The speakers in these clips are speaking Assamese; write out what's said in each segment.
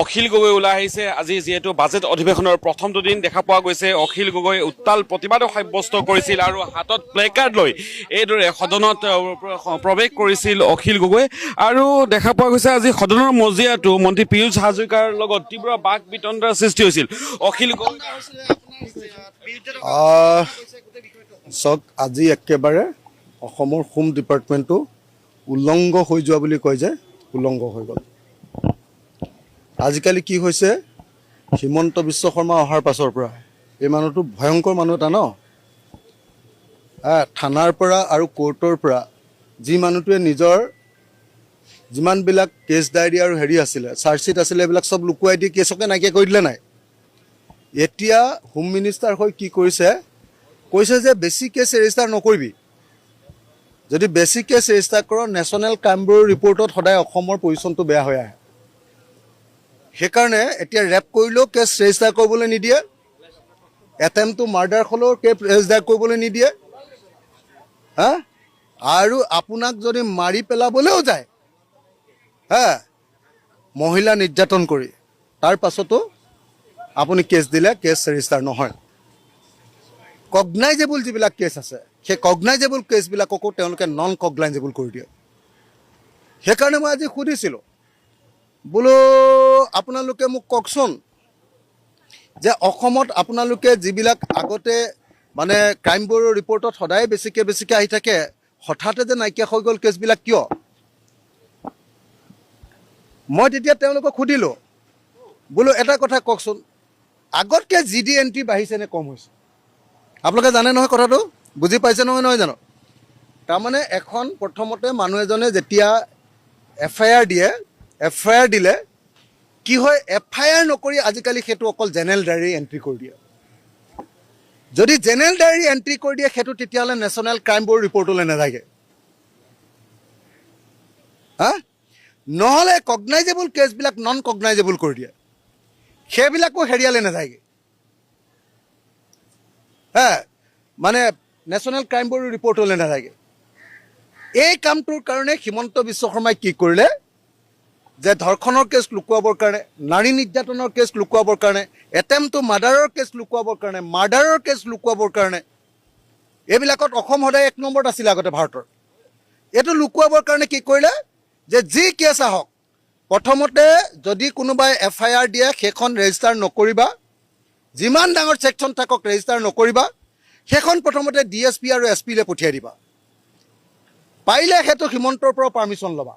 অখিল গগৈ ওলাই আহিছে। আজি যিহেতু বাজেট অধিৱেশনৰ প্ৰথমটো দিন দেখা পোৱা গৈছে, অখিল গগৈ উত্তাল প্ৰতিবাদো সাব্যস্ত কৰিছিল আৰু হাতত প্লেকাৰ্ড লৈ এইদৰে সদনত প্ৰৱেশ কৰিছিল অখিল গগৈ। আৰু দেখা পোৱা গৈছে আজি সদনৰ মজিয়াটো মন্ত্ৰী পীয়ুষ হাজৰিকাৰ লগত তীব্ৰ বাক বিতণ্ডাৰ সৃষ্টি হৈছিল। অখিল গগৈ চাওক, আজি একেবাৰে অসমৰ হোম ডিপাৰ্টমেণ্টটো উলংঘ হৈ যোৱা বুলি কয় যে উলংঘ হৈ গ'ল। আজিকালি কি হৈছে, হিমন্ত বিশ্ব শৰ্মা অহাৰ পাছৰ পৰা এই মানুহটো ভয়ংকৰ মানুহ এটা ন। থানাৰ পৰা আৰু কোৰ্টৰ পৰা যি মানুহটোৱে নিজৰ যিমানবিলাক কেছ ডায়েৰী আৰু হেৰি আছিলে, চাৰ্জশ্বিট আছিলে, এইবিলাক চব লুকুৱাই দি কেছকে নাইকিয়া কৰি দিলে নাই। এতিয়া হোম মিনিষ্টাৰ হৈ কি কৰিছে, কৈছে যে বেছি কেছ ৰেজিষ্টাৰ নকৰিবি। যদি বেছি কেছ ৰেজিষ্টাৰ কৰ, নেশ্যনেল ক্ৰাইম ব্যুৰ ৰিপৰ্টত সদায় অসমৰ পজিশ্যনটো বেয়া হৈ আহে। সেইকাৰণে এতিয়া ৰেপ কৰিলেও কেছ ৰেজিষ্টাৰ কৰিবলৈ নিদিয়ে, এটেম্প টু মাৰ্ডাৰ হ'লেও কেছ ৰেজিষ্টাৰ কৰিবলৈ নিদিয়ে। আৰু আপোনাক যদি মাৰি পেলাবলৈও যায়, মহিলা নিৰ্যাতন কৰি, তাৰ পাছতো আপুনি কেছ দিলে কেছ ৰেজিষ্টাৰ নহয়। কগনাইজেবল যিবিলাক কেছ আছে, সেই কগনাইজেবল কেছবিলাককো তেওঁলোকে নন কগনাইজেবল কৰি দিয়ে। সেইকাৰণে মই আজি সুধিছিলোঁ, বোলো আপোনালোকে মোক কওকচোন যে অসমত আপোনালোকে যিবিলাক আগতে মানে ক্ৰাইম ব্যুৰৰ ৰিপৰ্টত সদায় বেছিকৈ আহি থাকে, হঠাতে যে নাইকিয়া হৈ গ'ল কেছবিলাক কিয়? মই তেতিয়া তেওঁলোকক সুধিলোঁ, বোলো এটা কথা কওকচোন, আগতকৈ GD এণ্ট্ৰি বাঢ়িছে নে কম হৈছে? আপোনালোকে জানে নহয় কথাটো, বুজি পাইছে নহয় জানো? তাৰমানে এখন প্ৰথমতে মানুহ এজনে যেতিয়া FIR দিয়ে, FIR দিলে কি হয়, FIR নকৰি আজিকালি সেইটো অকল জেনেৰেল ডায়েৰী এণ্ট্ৰি কৰি দিয়ে। যদি জেনেৰেল ডায়েৰী এণ্ট্ৰি কৰি দিয়ে সেইটো তেতিয়াহ'লে নেশ্যনেল ক্ৰাইম ব্যুৰ ৰিপৰ্টলৈ নাযায়গৈ। নহ'লে কগনাইজেবল কেছবিলাক নন কগনাইজেবল কৰি দিয়ে, সেইবিলাকো হেৰিয়ালৈ নাযায়গৈ। মানে নেশ্যনেল ক্ৰাইম ব্যুৰ ৰিপৰ্টলৈ নাযায়গৈ। এই কামটোৰ কাৰণে হিমন্ত বিশ্ব শৰ্মাই কি কৰিলে, যে ধৰ্ষণৰ কেছ লুকুৱাবৰ কাৰণে, নাৰী নিৰ্যাতনৰ কেছ লুকুৱাবৰ কাৰণে, এটেম্প টু মাৰ্ডাৰৰ কেছ লুকুৱাবৰ কাৰণে, মাৰ্ডাৰৰ কেছ লুকুৱাবৰ কাৰণে, এইবিলাকত অসম সদায় 1 নম্বৰত আছিলে আগতে ভাৰতৰ। এইটো লুকুৱাবৰ কাৰণে কি কৰিলে, যে যি কেছ আহক, প্ৰথমতে যদি কোনোবাই FIR দিয়ে সেইখন ৰেজিষ্টাৰ নকৰিবা, যিমান ডাঙৰ ছেকশ্যন থাকক ৰেজিষ্টাৰ নকৰিবা, সেইখন প্ৰথমতে DSP আৰু SP-লে পঠিয়াই দিবা। পাৰিলে সেইটো হিমন্তৰ পৰা পাৰ্মিশ্যন ল'বা।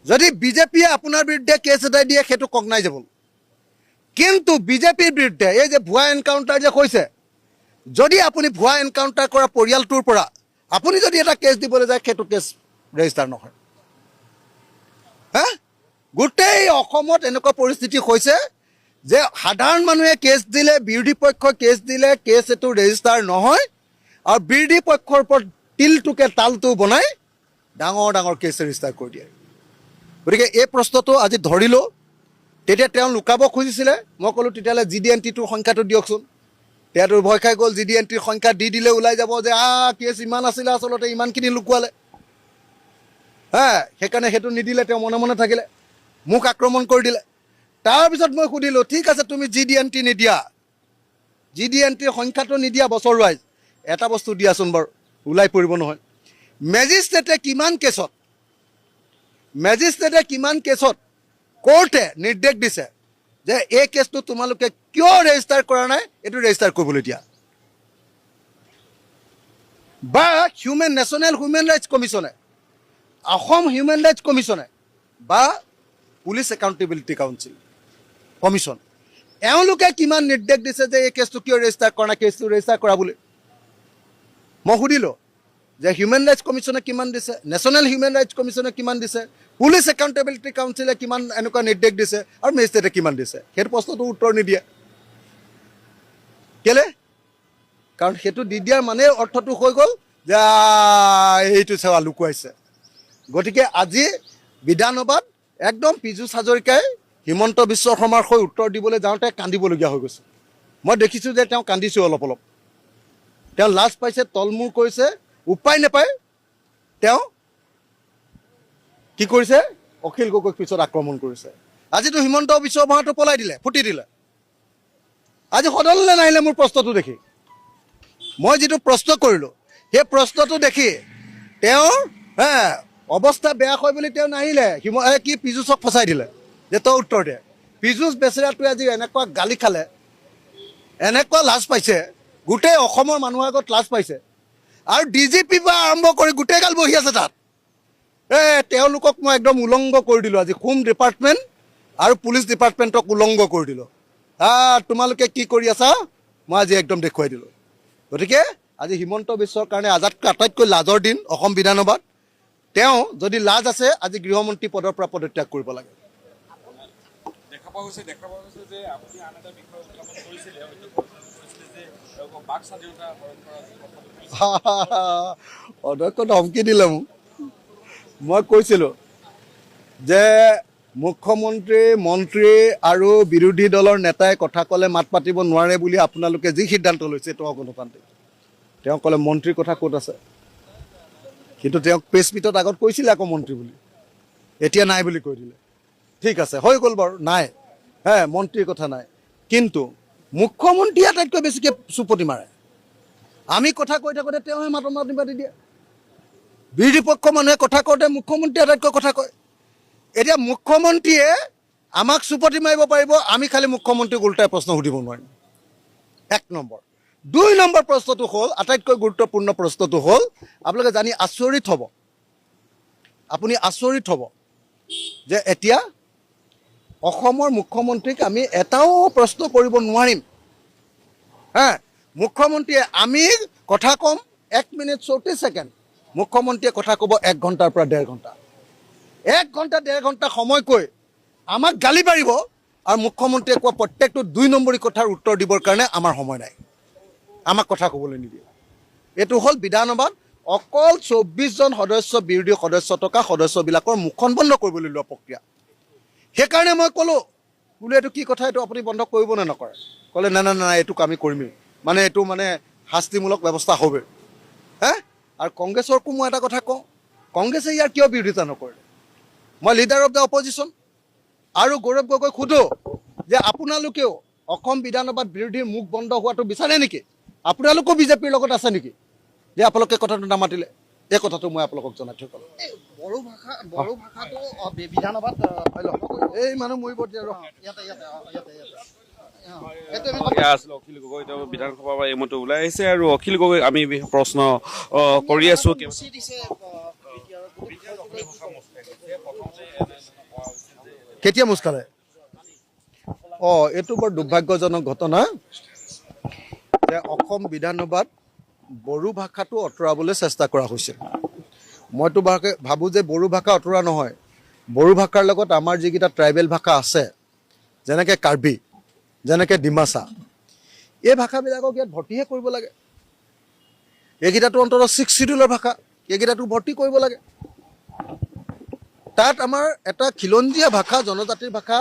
যদি BJPয়ে আপোনাৰ বিৰুদ্ধে কেছ এটাই দিয়ে সেইটো কগনাইজেবল, কিন্তু BJPৰ বিৰুদ্ধে এই যে ভুৱা এনকাউণ্টাৰ যে কৈছে, যদি আপুনি ভুৱা এনকাউণ্টাৰ কৰা পৰিয়ালটোৰ পৰা আপুনি যদি এটা কেছ দিবলৈ যায় সেইটো কেছ ৰেজিষ্টাৰ নহয়। গোটেই অসমত এনেকুৱা পৰিস্থিতি হৈছে যে সাধাৰণ মানুহে কেছ দিলে, বিৰোধী পক্ষই কেছ দিলে, কেছ এইটো ৰেজিষ্টাৰ নহয়, আৰু বিৰোধী পক্ষৰ ওপৰত তিলটোকে তালটো বনাই ডাঙৰ ডাঙৰ কেছ ৰেজিষ্টাৰ কৰি দিয়ে। গতিকে এই প্ৰশ্নটো আজি ধৰিলোঁ। তেতিয়া তেওঁ লুকাব খুজিছিলে, মই ক'লোঁ তেতিয়াহ'লে GD এণ্ট্ৰিটোৰ সংখ্যাটো দিয়কচোন। তেওঁতো ভয় খাই গ'ল, GD এণ্ট্ৰিৰ সংখ্যা দি দিলে ওলাই যাব যে কেছ ইমান আছিলে, আচলতে ইমানখিনি লুকুৱালে। সেইকাৰণে সেইটো নিদিলে, তেওঁ মনে মনে থাকিলে, মোক আক্ৰমণ কৰি দিলে। তাৰপিছত মই সুধিলোঁ, ঠিক আছে তুমি GD এণ্ট্ৰি নিদিয়া, GD এণ্ট্ৰিৰ সংখ্যাটো নিদিয়া বছৰ ৱাইজ, এটা বস্তু দিয়াচোন বাৰু, ওলাই পৰিব নহয়। মেজিষ্ট্ৰেটে কিমান কেছত কোৰ্টে নিৰ্দেশ দিছে যে এই কেছটো তোমালোকে কিয় ৰেজিষ্টাৰ কৰা নাই, এইটো ৰেজিষ্টাৰ কৰিবলৈ দিয়া। বা নেশ্যনেল হিউমেন ৰাইটছ কমিশ্যনে, অসম হিউমেন ৰাইটছ কমিশ্যনে, বা পুলিচ একাউণ্টেবিলিটি কাউন্সিল কমিশ্যন, এওঁলোকে কিমান নিৰ্দেশ দিছে যে এই কেছটো কিয় ৰেজিষ্টাৰ কৰা নাই, কেছটো ৰেজিষ্টাৰ কৰা বুলি। মই সুধিলোঁ যে হিউমেন ৰাইটছ কমিশ্যনে কিমান দিছে, নেশ্যনেল হিউমেন ৰাইটছ কমিশ্যনে কিমান দিছে, পুলিচ একাউণ্টেবিলিটি কাউন্সিলে কিমান এনেকুৱা নিৰ্দেশ দিছে, আৰু মেজিষ্ট্ৰেটে কিমান দিছে। সেইটো প্ৰশ্নটো উত্তৰ নিদিয়ে। কেলে? কাৰণ সেইটো দি দিয়াৰ মানে অৰ্থটো হৈ গ'ল যে এইটো সেৱা লুকুৱাইছে। গতিকে আজি বিধানসভাত একদম পীযুষ হাজৰিকাই হিমন্ত বিশ্ব শৰ্মাৰ হৈ উত্তৰ দিবলৈ যাওঁতে কান্দিবলগীয়া হৈ গৈছে। মই দেখিছোঁ যে তেওঁ কান্দিছোঁ অলপ। তেওঁ লাজ পাইছে, তলমূৰ কৰিছে, উপায় নাপায় তেওঁ কি কৰিছে, অখিল গগৈক পিছত আক্ৰমণ কৰিছে। আজিতো হিমন্ত বিশ্ব শৰ্মাটো পলাই দিলে, ফুটি দিলে। আজি সদনলৈ নাহিলে মোৰ প্ৰশ্নটো দেখি। মই যিটো প্ৰশ্ন কৰিলোঁ সেই প্ৰশ্নটো দেখি তেওঁৰ অৱস্থা বেয়া হয় বুলি তেওঁ নাহিলে, কি পীযুষক ফচাই দিলে যে তই উত্তৰ দে। পীযুষ বেচেৰাটোৱে আজি এনেকুৱা গালি খালে, এনেকুৱা লাজ পাইছে, গোটেই অসমৰ মানুহৰ আগত লাজ পাইছে। আৰু DGP পৰা আৰম্ভ কৰি গোটেইগাল বহি আছে তাত। তেওঁলোকক মই একদম উলংঘ কৰি দিলোঁ আজি। হোম ডিপাৰ্টমেণ্ট আৰু পুলিচ ডিপাৰ্টমেণ্টক উলংঘ কৰি দিলোঁ। তোমালোকে কি কৰি আছা মই আজি একদম দেখুৱাই দিলোঁ। গতিকে আজি হিমন্ত বিশ্বৰ কাৰণে আটাইতকৈ লাজৰ দিন অসম বিধানসভাত। তেওঁ যদি লাজ আছে আজি গৃহমন্ত্ৰী পদৰ পৰা পদত্যাগ কৰিব লাগে। দেখা পোৱা গৈছে যে আপুনি আন এটা বিষয় উত্থাপন কৰিছিলে, যে বাক স্বাধীনতা হৰণ কৰা অধ্যক্ষ ধমকি দিলে মোক। মই কৈছিলোঁ যে মুখ্যমন্ত্ৰী, মন্ত্ৰী আৰু বিৰোধী দলৰ নেতাই কথা ক'লে মাত পাতিব নোৱাৰে বুলি আপোনালোকে যি সিদ্ধান্ত লৈছে এইটো অগণতান্ত্ৰিক। তেওঁ ক'লে মন্ত্ৰীৰ কথা ক'ত আছে, কিন্তু তেওঁক প্ৰেছ মিটত আগত কৈছিলে আকৌ মন্ত্ৰী বুলি, এতিয়া নাই বুলি কৈ দিলে। ঠিক আছে, হৈ গ'ল বাৰু, নাই মন্ত্ৰীৰ কথা নাই। কিন্তু মুখ্যমন্ত্ৰী আটাইতকৈ বেছিকৈ চুপতি মাৰে। আমি কথা কৈ থাকোঁতে তেওঁহে মাতি পাতি দিয়ে। বিৰোধী পক্ষ মানুহে কথা কওঁতে মুখ্যমন্ত্ৰী আটাইতকৈ কথা কয়। এতিয়া মুখ্যমন্ত্ৰীয়ে আমাক চুপতি মাৰিব পাৰিব, আমি খালি মুখ্যমন্ত্ৰীক ওলোটাই প্ৰশ্ন সুধিব নোৱাৰিম। 1 নম্বৰ। 2 নম্বৰ প্ৰশ্নটো হ'ল, আটাইতকৈ গুৰুত্বপূৰ্ণ প্ৰশ্নটো হ'ল, আপোনালোকে জানি আচৰিত হ'ব, আপুনি আচৰিত হ'ব যে এতিয়া অসমৰ মুখ্যমন্ত্ৰীক আমি এটাও প্ৰশ্ন কৰিব নোৱাৰিম। মুখ্যমন্ত্ৰীয়ে আমি কথা ক'ম 1 মিনিট 34 ছেকেণ্ড, মুখ্যমন্ত্ৰীয়ে কথা ক'ব 1 ঘণ্টাৰ পৰা 1.5 ঘণ্টা। 1 ঘণ্টা 1.5 ঘণ্টা সময় কৈ আমাক গালি পাৰিব, আৰু মুখ্যমন্ত্ৰীয়ে কোৱা প্ৰত্যেকটো 2 নম্বৰী কথাৰ উত্তৰ দিবৰ কাৰণে আমাৰ সময় নাই, আমাক কথা ক'বলৈ নিদিয়ে। এইটো হ'ল বিধানসভাত অকল 24জন সদস্য, বিৰোধী সদস্য থকা সদস্যবিলাকৰ মুখখন বন্ধ কৰিবলৈ লোৱা প্ৰক্ৰিয়া। সেইকাৰণে মই ক'লোঁ বোলো এইটো কি কথা, এইটো আপুনি বন্ধ কৰিব নে নকৰে? ক'লে নাই এইটোক আমি কৰিমেই, মানে এইটো মানে শাস্তিমূলক ব্যৱস্থা হ'ব। আৰু কংগ্ৰেছৰকো মই এটা কথা কওঁ, কংগ্ৰেছে ইয়াৰ কিয় বিৰোধিতা নকৰিলে? মই লিডাৰ অফ দ্য অপজিশ্যন আৰু গৌৰৱ গগৈক সোধোঁ যে আপোনালোকেও অসম বিধানসভাত বিৰোধীৰ মুখ বন্ধ হোৱাটো বিচাৰে নেকি? আপোনালোকো বিজেপিৰ লগত আছে নেকি যে আপোনালোকে কথাটো নামাতিলে? এই কথাটো মই আপোনালোকক জনাই থৈ গ'লোঁ। বড়ো ভাষাটো বিধানসভাত এই মানুহ মৰিব দিয়া ৰ। অখিল গগৈ তেওঁ বিধানসভাৰ পৰা এইমতে ওলাই আহিছে, আৰু অখিল গগৈক আমি প্ৰশ্ন কৰি আছো। কেতিয়া মুচ খালে? এইটো বৰ দুৰ্ভাগ্যজনক ঘটনা যে অসম বিধানসভাত বড়ো ভাষাটো আঁতৰাবলৈ চেষ্টা কৰা হৈছিল। মইতো ভাবোঁ যে বড়ো ভাষা আঁতৰা নহয়, বড়ো ভাষাৰ লগত আমাৰ যিকেইটা ট্ৰাইবেল ভাষা আছে, যেনেকৈ কাৰ্বি, যেনেকৈ ডিমাচা, এই ভাষাবিলাকক ইয়াত ভৰ্তিহে কৰিব লাগে। এইকেইটাতো অন্ততঃ 6 চিডিউলৰ ভাষা, এইকেইটাতো ভৰ্তি কৰিব লাগে। তাত আমাৰ এটা খিলঞ্জীয়া ভাষা, জনজাতিৰ ভাষা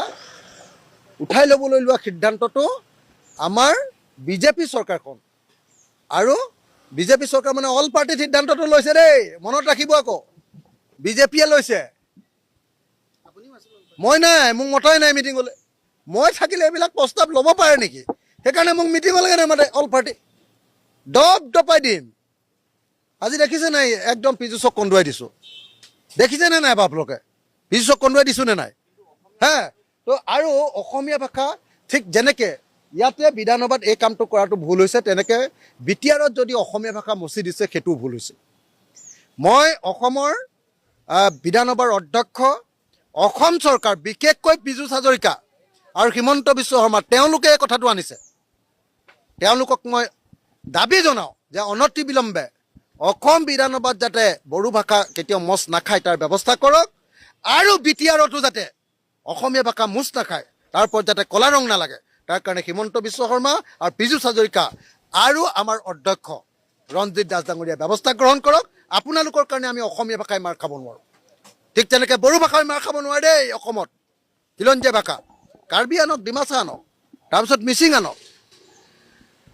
উঠাই ল'বলৈ লোৱা সিদ্ধান্তটো আমাৰ বিজেপি চৰকাৰখন, আৰু বিজেপি চৰকাৰ মানে অল পাৰ্টিৰ সিদ্ধান্তটো লৈছে দেই, মনত ৰাখিব আকৌ, বিজেপিয়ে লৈছে। মই নাই, মোক মতাই নাই মিটিঙলৈ। মই থাকিলে এইবিলাক প্ৰস্তাৱ ল'ব পাৰে নেকি? সেইকাৰণে মোক মিটিঙলৈকে নামাতে অল পাৰ্টি। দপাই দিম। আজি দেখিছে নাই, একদম পীযুষক কন্দুৱাই দিছোঁ। দেখিছেনে নাই আপোনালোকে? পীযুষক কন্দুৱাই দিছোঁ নে নাই? তো আৰু অসমীয়া ভাষা ঠিক যেনেকৈ ইয়াতে বিধানসভাত এই কামটো কৰাটো ভুল হৈছে, তেনেকৈ বিটিআৰত যদি অসমীয়া ভাষা মচি দিছে সেইটোও ভুল হৈছে। মই অসমৰ বিধানসভাৰ অধ্যক্ষ, অসম চৰকাৰ, বিশেষকৈ পীযুষ হাজৰিকা আৰু হিমন্ত বিশ্ব শৰ্মা, তেওঁলোকে এই কথাটো আনিছে। তেওঁলোকক মই দাবী জনাওঁ যে অনতিবিলম্বে অসম বিধানসভাত যাতে বড়ো ভাষা কেতিয়াও মচ নাখায় তাৰ ব্যৱস্থা কৰক, আৰু বিটিআৰতো যাতে অসমীয়া ভাষা মুচ নাখায়, তাৰ ওপৰত যাতে কলা ৰং নালাগে, তাৰ কাৰণে হিমন্ত বিশ্ব শৰ্মা আৰু পীযুষ হাজৰিকা আৰু আমাৰ অধ্যক্ষ ৰঞ্জিত দাস ডাঙৰীয়াই ব্যৱস্থা গ্ৰহণ কৰক। আপোনালোকৰ কাৰণে আমি অসমীয়া ভাষাই মাৰ খাব নোৱাৰোঁ, ঠিক তেনেকৈ বড়ো ভাষাই মাৰ খাব নোৱাৰে দেই। অসমত খিলঞ্জীয়া ভাষা, কাৰ্বি আনক, ডিমাচা আনক, তাৰপিছত মিচিং আনক,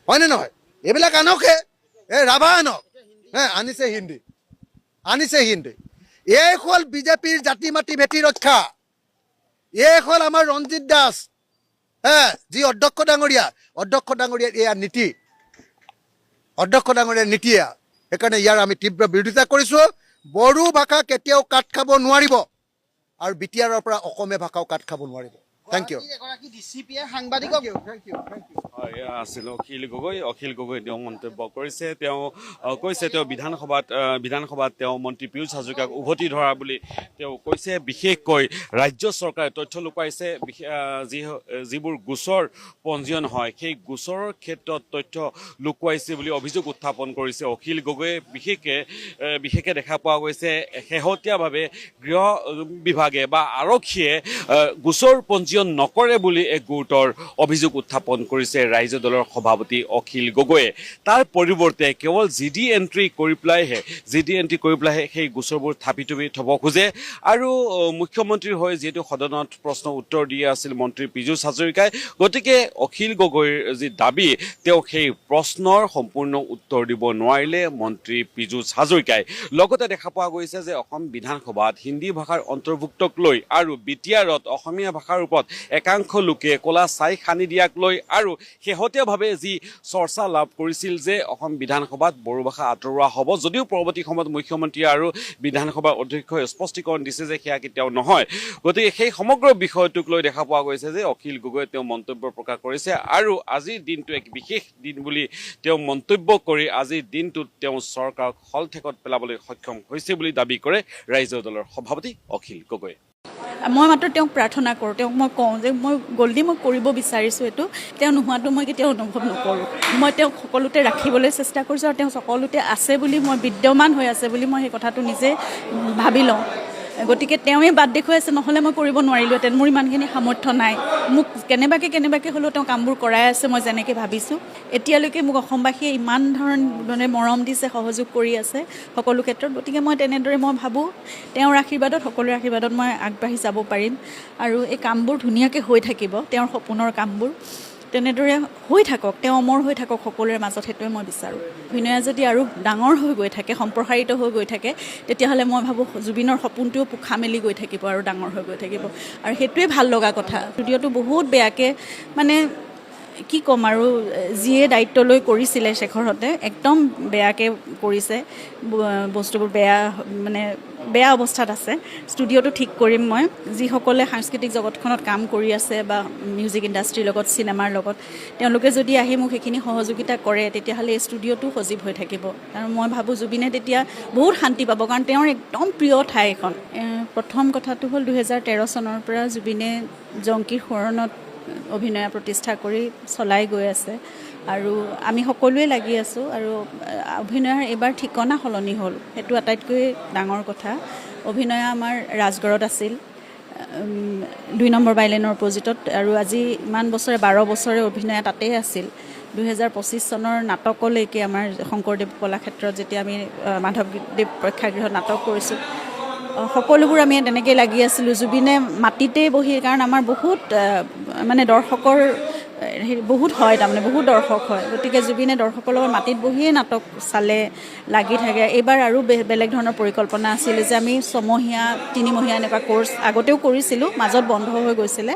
হয়নে নহয়? এইবিলাক আনকহে, ৰাভা আনক, আনিছে হিন্দী। এই হ'ল বিজেপিৰ জাতি মাতি ভেটি ৰক্ষা। এই হ'ল আমাৰ ৰঞ্জিত দাস যি অধ্যক্ষ ডাঙৰীয়াৰ এয়া নীতি অধ্যক্ষ ডাঙৰীয়াৰ নীতি এয়া সেইকাৰণে ইয়াৰ আমি তীব্ৰ বিৰোধিতা কৰিছোঁ বড়ো ভাষা কেতিয়াও কাট খাব নোৱাৰিব আৰু বিটিআৰৰ পৰা অসমীয়া ভাষাও কাট খাব নোৱাৰিব থেংক ইউ এগৰাকী ডিচিপিয়ে সাংবাদিকক হয় এয়া আছিল অখিল গগৈ তেওঁ মন্তব্য কৰিছে তেওঁ কৈছে তেওঁ বিধানসভাত তেওঁ মন্ত্ৰী পীয়ুষ হাজৰিকাক উভতি ধৰা বুলি তেওঁ কৈছে বিশেষকৈ ৰাজ্য চৰকাৰে তথ্য লুকুৱাইছে যিবোৰ গোচৰ পঞ্জীয়ন হয় সেই গোচৰৰ ক্ষেত্ৰত তথ্য লুকুৱাইছে বুলি অভিযোগ উত্থাপন কৰিছে অখিল গগৈয়ে বিশেষকৈ দেখা পোৱা গৈছে শেহতীয়াভাৱে গৃহ বিভাগে বা আৰক্ষীয়ে গোচৰ পঞ্জীয়ন নকৰে বুলি এক গুৰুতৰ অভিযোগ উত্থাপন কৰিছে ৰাইজৰ দলৰ সভাপতি অখিল গগৈয়ে তাৰ পৰিৱৰ্তে কেৱল জিডি এণ্ট্ৰি কৰি পেলাইহে সেই গোচৰবোৰ থাপি থ'ব খোজে আৰু মুখ্যমন্ত্ৰী হৈ যিহেতু সদনত প্ৰশ্ন উত্তৰ দি আছিল মন্ত্ৰী পীযুষ হাজৰিকাই গতিকে অখিল গগৈৰ যি দাবী তেওঁ সেই প্ৰশ্নৰ সম্পূৰ্ণ উত্তৰ দিব নোৱাৰিলে মন্ত্ৰী পীযুষ হাজৰিকাই লগতে দেখা পোৱা গৈছে যে অসম বিধানসভাত হিন্দী ভাষাৰ অন্তৰ্ভুক্তক লৈ আৰু বিটিআৰত অসমীয়া ভাষাৰ ওপৰত একাংশ লোকে ক'লা ছাই সানি দিয়াক লৈ আৰু শেহতীয়াভাৱে যি চৰ্চা লাভ কৰিছিল যে অসম বিধানসভাত বড়ো ভাষা আঁতৰোৱা হ'ব যদিও পৰৱৰ্তী সময়ত মুখ্যমন্ত্ৰী আৰু বিধানসভাৰ অধ্যক্ষই স্পষ্টীকৰণ দিছে যে সেয়া কেতিয়াও নহয় গতিকে সেই সমগ্ৰ বিষয়টোক লৈ দেখা পোৱা গৈছে যে অখিল গগৈয়ে তেওঁ মন্তব্য প্ৰকাশ কৰিছে আৰু আজিৰ দিনটো এক বিশেষ দিন বুলি তেওঁ মন্তব্য কৰি আজিৰ দিনটোত তেওঁ চৰকাৰক হলঠেকত পেলাবলৈ সক্ষম হৈছে বুলি দাবী কৰে ৰাইজৰ দলৰ সভাপতি অখিল গগৈয়ে মই মাত্ৰ তেওঁক প্ৰাৰ্থনা কৰোঁ তেওঁক মই কওঁ যে মই গল্ডি মই কৰিব বিচাৰিছোঁ এইটো তেওঁ নোহোৱাটো মই কেতিয়াও অনুভৱ নকৰোঁ মই তেওঁক সকলোতে ৰাখিবলৈ চেষ্টা কৰিছোঁ আৰু তেওঁ সকলোতে আছে বুলি মই বিদ্যমান হৈ আছে বুলি মই সেই কথাটো নিজে ভাবি লওঁ গতিকে তেওঁৱে বাদ দেখুৱাইছে নহ'লে মই কৰিব নোৱাৰিলোহেঁতেন মোৰ ইমানখিনি সামৰ্থ্য নাই মোক কেনেবাকৈ হ'লেও তেওঁ কামবোৰ কৰাই আছে মই যেনেকৈ ভাবিছোঁ এতিয়ালৈকে মোক অসমবাসীয়ে ইমান ধৰণে মৰম দিছে সহযোগ কৰি আছে সকলো ক্ষেত্ৰত গতিকে মই তেনেদৰে মই ভাবোঁ তেওঁৰ আশীৰ্বাদত সকলোৰে আশীৰ্বাদত মই আগবাঢ়ি যাব পাৰিম আৰু এই কামবোৰ ধুনীয়াকৈ হৈ থাকিব তেওঁৰ সপোনৰ কামবোৰ তেনেদৰে হৈ থাকক তেওঁ অমৰ হৈ থাকক সকলোৰে মাজত সেইটোৱে মই বিচাৰোঁ অভিনয়ে যদি আৰু ডাঙৰ হৈ গৈ থাকে সম্প্ৰসাৰিত হৈ গৈ থাকে তেতিয়াহ'লে মই ভাবোঁ জুবিনৰ সপোনটোও পোখা মেলি গৈ থাকিব আৰু ডাঙৰ হৈ গৈ থাকিব আৰু সেইটোৱে ভাল লগা কথা ষ্টুডিঅ'টো বহুত বেয়াকৈ মানে কি ক'ম আৰু যিয়ে দায়িত্ব লৈ কৰিছিলে শেখৰহঁতে একদম বেয়াকৈ কৰিছে বস্তুবোৰ বেয়া অৱস্থাত আছে ষ্টুডিঅ'টো ঠিক কৰিম মই যিসকলে সাংস্কৃতিক জগতখনত কাম কৰি আছে বা মিউজিক ইণ্ডাষ্ট্ৰীৰ লগত চিনেমাৰ লগত তেওঁলোকে যদি আহি মোক সেইখিনি সহযোগিতা কৰে তেতিয়াহ'লে এই ষ্টুডিঅ'টো সজীৱ হৈ থাকিব আৰু মই ভাবোঁ জুবিনে তেতিয়া বহুত শান্তি পাব কাৰণ তেওঁৰ একদম প্ৰিয় ঠাই এখন প্ৰথম কথাটো হ'ল 2013 চনৰ পৰা জুবিনে জংকীৰ সোঁৱৰণত অভিনয় প্ৰতিষ্ঠা কৰি চলাই গৈ আছে আৰু আমি সকলোৱে লাগি আছোঁ আৰু অভিনয়ৰ এইবাৰ ঠিকনা সলনি হ'ল সেইটো আটাইতকৈ ডাঙৰ কথা অভিনয় আমাৰ ৰাজগড়ত আছিল 2 নম্বৰ বাইলেনৰ অপজিটত আৰু আজি ইমান বছৰে 12 বছৰে অভিনয় তাতেই আছিল 2025 চনৰ নাটকলৈকে আমাৰ শংকৰদেৱ কলাক্ষেত্ৰত যেতিয়া আমি মাধৱদেৱ প্ৰেক্ষাগৃহত নাটক কৰিছোঁ সকলোবোৰ আমি তেনেকৈ লাগি আছিলোঁ জুবিনে মাটিতেই বহি কাৰণ আমাৰ বহুত মানে দৰ্শকৰ বহুত হয় তাৰমানে বহুত দৰ্শক হয় গতিকে জুবিনে দৰ্শকৰ লগত মাটিত বহিয়ে নাটক চালে লাগি থাকে এইবাৰ আৰু বেলেগ ধৰণৰ পৰিকল্পনা আছিলে যে আমি 6 মহীয়া 3 মহীয়া এনেকুৱা কোৰ্চ আগতেও কৰিছিলোঁ মাজত বন্ধ হৈ গৈছিলে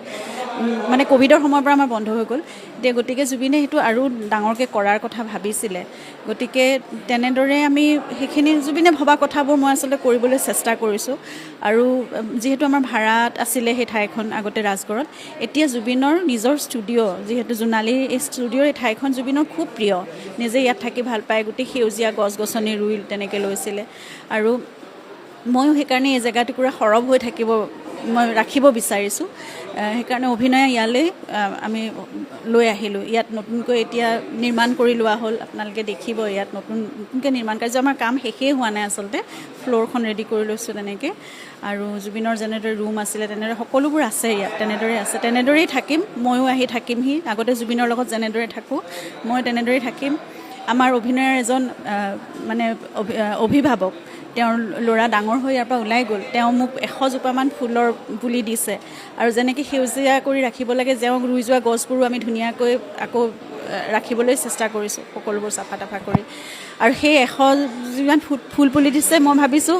মানে ক'ভিডৰ সময়ৰ পৰা আমাৰ বন্ধ হৈ গ'ল এতিয়া গতিকে জুবিনে সেইটো আৰু ডাঙৰকৈ কৰাৰ কথা ভাবিছিলে গতিকে তেনেদৰে আমি সেইখিনি জুবিনে ভবা কথাবোৰ মই আচলতে কৰিবলৈ চেষ্টা কৰিছোঁ আৰু যিহেতু আমাৰ ভাড়াত আছিলে সেই ঠাইখন আগতে ৰাজগড়ত এতিয়া জুবিনৰ নিজৰ ষ্টুডিঅ' যিহেতু জোনালীৰ এই ষ্টুডিঅ'ৰ এই ঠাইখন জুবিনৰ খুব প্ৰিয় নিজে ইয়াত থাকি ভাল পায় গোটেই সেউজীয়া গছ গছনি ৰুই তেনেকৈ লৈছিলে আৰু ময়ো সেইকাৰণে এই জেগাটুকুৰা সৰব হৈ থাকিব মই ৰাখিব বিচাৰিছোঁ সেইকাৰণে অভিনয় ইয়ালৈ আমি লৈ আহিলোঁ ইয়াত নতুনকৈ এতিয়া নিৰ্মাণ কৰি লোৱা হ'ল আপোনালোকে দেখিব ইয়াত নতুনকৈ নিৰ্মাণ কাৰ্য আমাৰ কাম শেষেই হোৱা নাই আচলতে ফ্ল'ৰখন ৰেডি কৰি লৈছোঁ তেনেকৈ আৰু জুবিনৰ যেনেদৰে ৰুম আছিলে তেনেদৰে সকলোবোৰ আছে ইয়াত তেনেদৰে আছে তেনেদৰেই থাকিম ময়ো আহি থাকিমহি আগতে জুবিনৰ লগত যেনেদৰে থাকোঁ মই তেনেদৰেই থাকিম আমাৰ অভিনয়ৰ এজন মানে অভিভাৱক তেওঁৰ ল'ৰা ডাঙৰ হৈ ইয়াৰ পৰা ওলাই গ'ল তেওঁ মোক 100 জোপামান ফুলৰ পুলি দিছে আৰু যেনেকৈ সেউজীয়া কৰি ৰাখিব লাগে তেওঁক ৰুই যোৱা গছবোৰো আমি ধুনীয়াকৈ আকৌ ৰাখিবলৈ চেষ্টা কৰিছোঁ সকলোবোৰ চাফা তাফা কৰি আৰু সেই 100 যিমান ফুল পুলি দিছে মই ভাবিছোঁ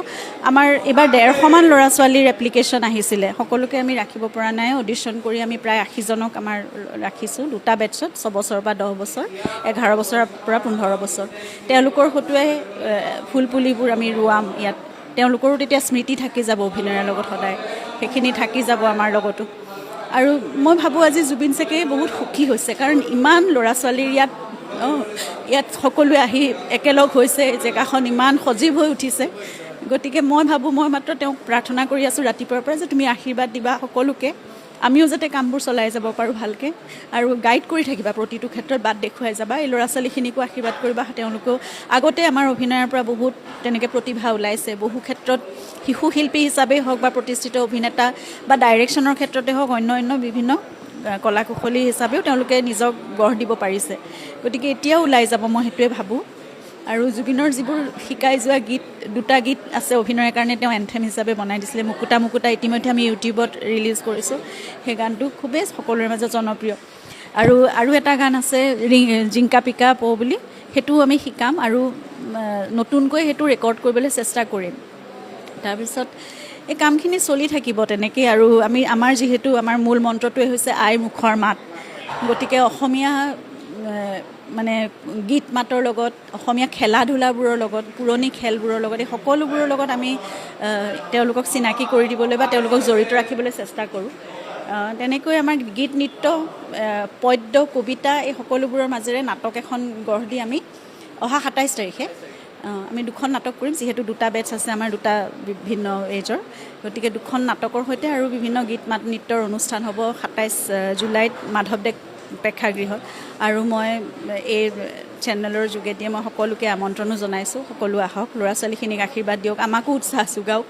আমাৰ এইবাৰ 150মান ল'ৰা ছোৱালীৰ এপ্লিকেশ্যন আহিছিলে সকলোকে আমি ৰাখিব পৰা নাই অডিশ্যন কৰি আমি প্ৰায় 80জনক আমাৰ ৰাখিছোঁ দুটা বেটছত 6 বছৰৰ পৰা 10 বছৰ 11 বছৰৰ পৰা 15 বছৰ তেওঁলোকৰ হতুৱাই ফুল পুলিবোৰ আমি ৰুৱাম ইয়াত তেওঁলোকৰো তেতিয়া স্মৃতি থাকি যাব অভিনয়ৰ লগত সদায় সেইখিনি থাকি যাব আমাৰ লগতো আৰু মই ভাবোঁ আজি জুবিন চেকেই বহুত সুখী হৈছে কাৰণ ইমান ল'ৰা ছোৱালীৰ ইয়াত সকলোৱে আহি একেলগ হৈছে জেগাখন ইমান সজীৱ হৈ উঠিছে গতিকে মই ভাবোঁ মই মাত্ৰ তেওঁক প্ৰাৰ্থনা কৰি আছোঁ ৰাতিপুৱাৰ পৰা যে তুমি আশীৰ্বাদ দিবা সকলোকে আমিও যাতে কামবোৰ চলাই যাব পাৰোঁ ভালকৈ আৰু গাইড কৰি থাকিবা প্ৰতিটো ক্ষেত্ৰত বাট দেখুৱাই যাবা এই ল'ৰা ছোৱালীখিনিকো আশীৰ্বাদ কৰিবা তেওঁলোকেও আগতে আমাৰ অভিনয়ৰ পৰা বহুত তেনেকৈ প্ৰতিভা ওলাইছে বহু ক্ষেত্ৰত শিশু শিল্পী হিচাপেই হওক বা প্ৰতিষ্ঠিত অভিনেতা বা ডাইৰেকশ্যনৰ ক্ষেত্ৰতে হওক অন্য বিভিন্ন কলা কুশলী হিচাপেও তেওঁলোকে নিজক গঢ় দিব পাৰিছে গতিকে এতিয়াও ওলাই যাব মই সেইটোৱে ভাবোঁ আৰু জুবিনৰ যিবোৰ শিকাই যোৱা গীত দুটা গীত আছে অভিনয়ৰ কাৰণে তেওঁ এন্থেম হিচাপে বনাই দিছিলে মুকুতা মুকুতা ইতিমধ্যে আমি ইউটিউবত ৰিলিজ কৰিছোঁ সেই গানটো খুবেই সকলোৰে মাজত জনপ্ৰিয় আৰু এটা গান আছে জিংকা পিকা পো বুলি সেইটোও আমি শিকাম আৰু নতুনকৈ সেইটো ৰেকৰ্ড কৰিবলৈ চেষ্টা কৰিম তাৰপিছত এই কামখিনি চলি থাকিব তেনেকৈ আৰু আমাৰ যিহেতু আমাৰ মূল মন্ত্ৰটোৱে হৈছে আই মুখৰ মাত গতিকে অসমীয়া মানে গীত মাতৰ লগত অসমীয়া খেলা ধূলাবোৰৰ লগত পুৰণি খেলবোৰৰ লগত এই সকলোবোৰৰ লগত আমি তেওঁলোকক চিনাকি কৰি দিবলৈ বা তেওঁলোকক জড়িত ৰাখিবলৈ চেষ্টা কৰোঁ তেনেকৈ আমাৰ গীত নৃত্য পদ্য কবিতা এই সকলোবোৰৰ মাজেৰে নাটক এখন গঢ় দি আমি অহা 27 তাৰিখে আমি 2খন নাটক কৰিম যিহেতু দুটা বেটছ আছে আমাৰ দুটা বিভিন্ন এজৰ গতিকে 2খন নাটকৰ সৈতে আৰু বিভিন্ন গীত মাত নৃত্যৰ অনুষ্ঠান হ'ব 27 জুলাইত মাধৱদেৱ প্ৰেক্ষাগৃহত আৰু মই এই চেনেলৰ যোগেদিয়ে মই সকলোকে আমন্ত্ৰণো জনাইছোঁ সকলো আহক ল'ৰা ছোৱালীখিনিক আশীৰ্বাদ দিয়ক আমাকো উৎসাহ যোগাওক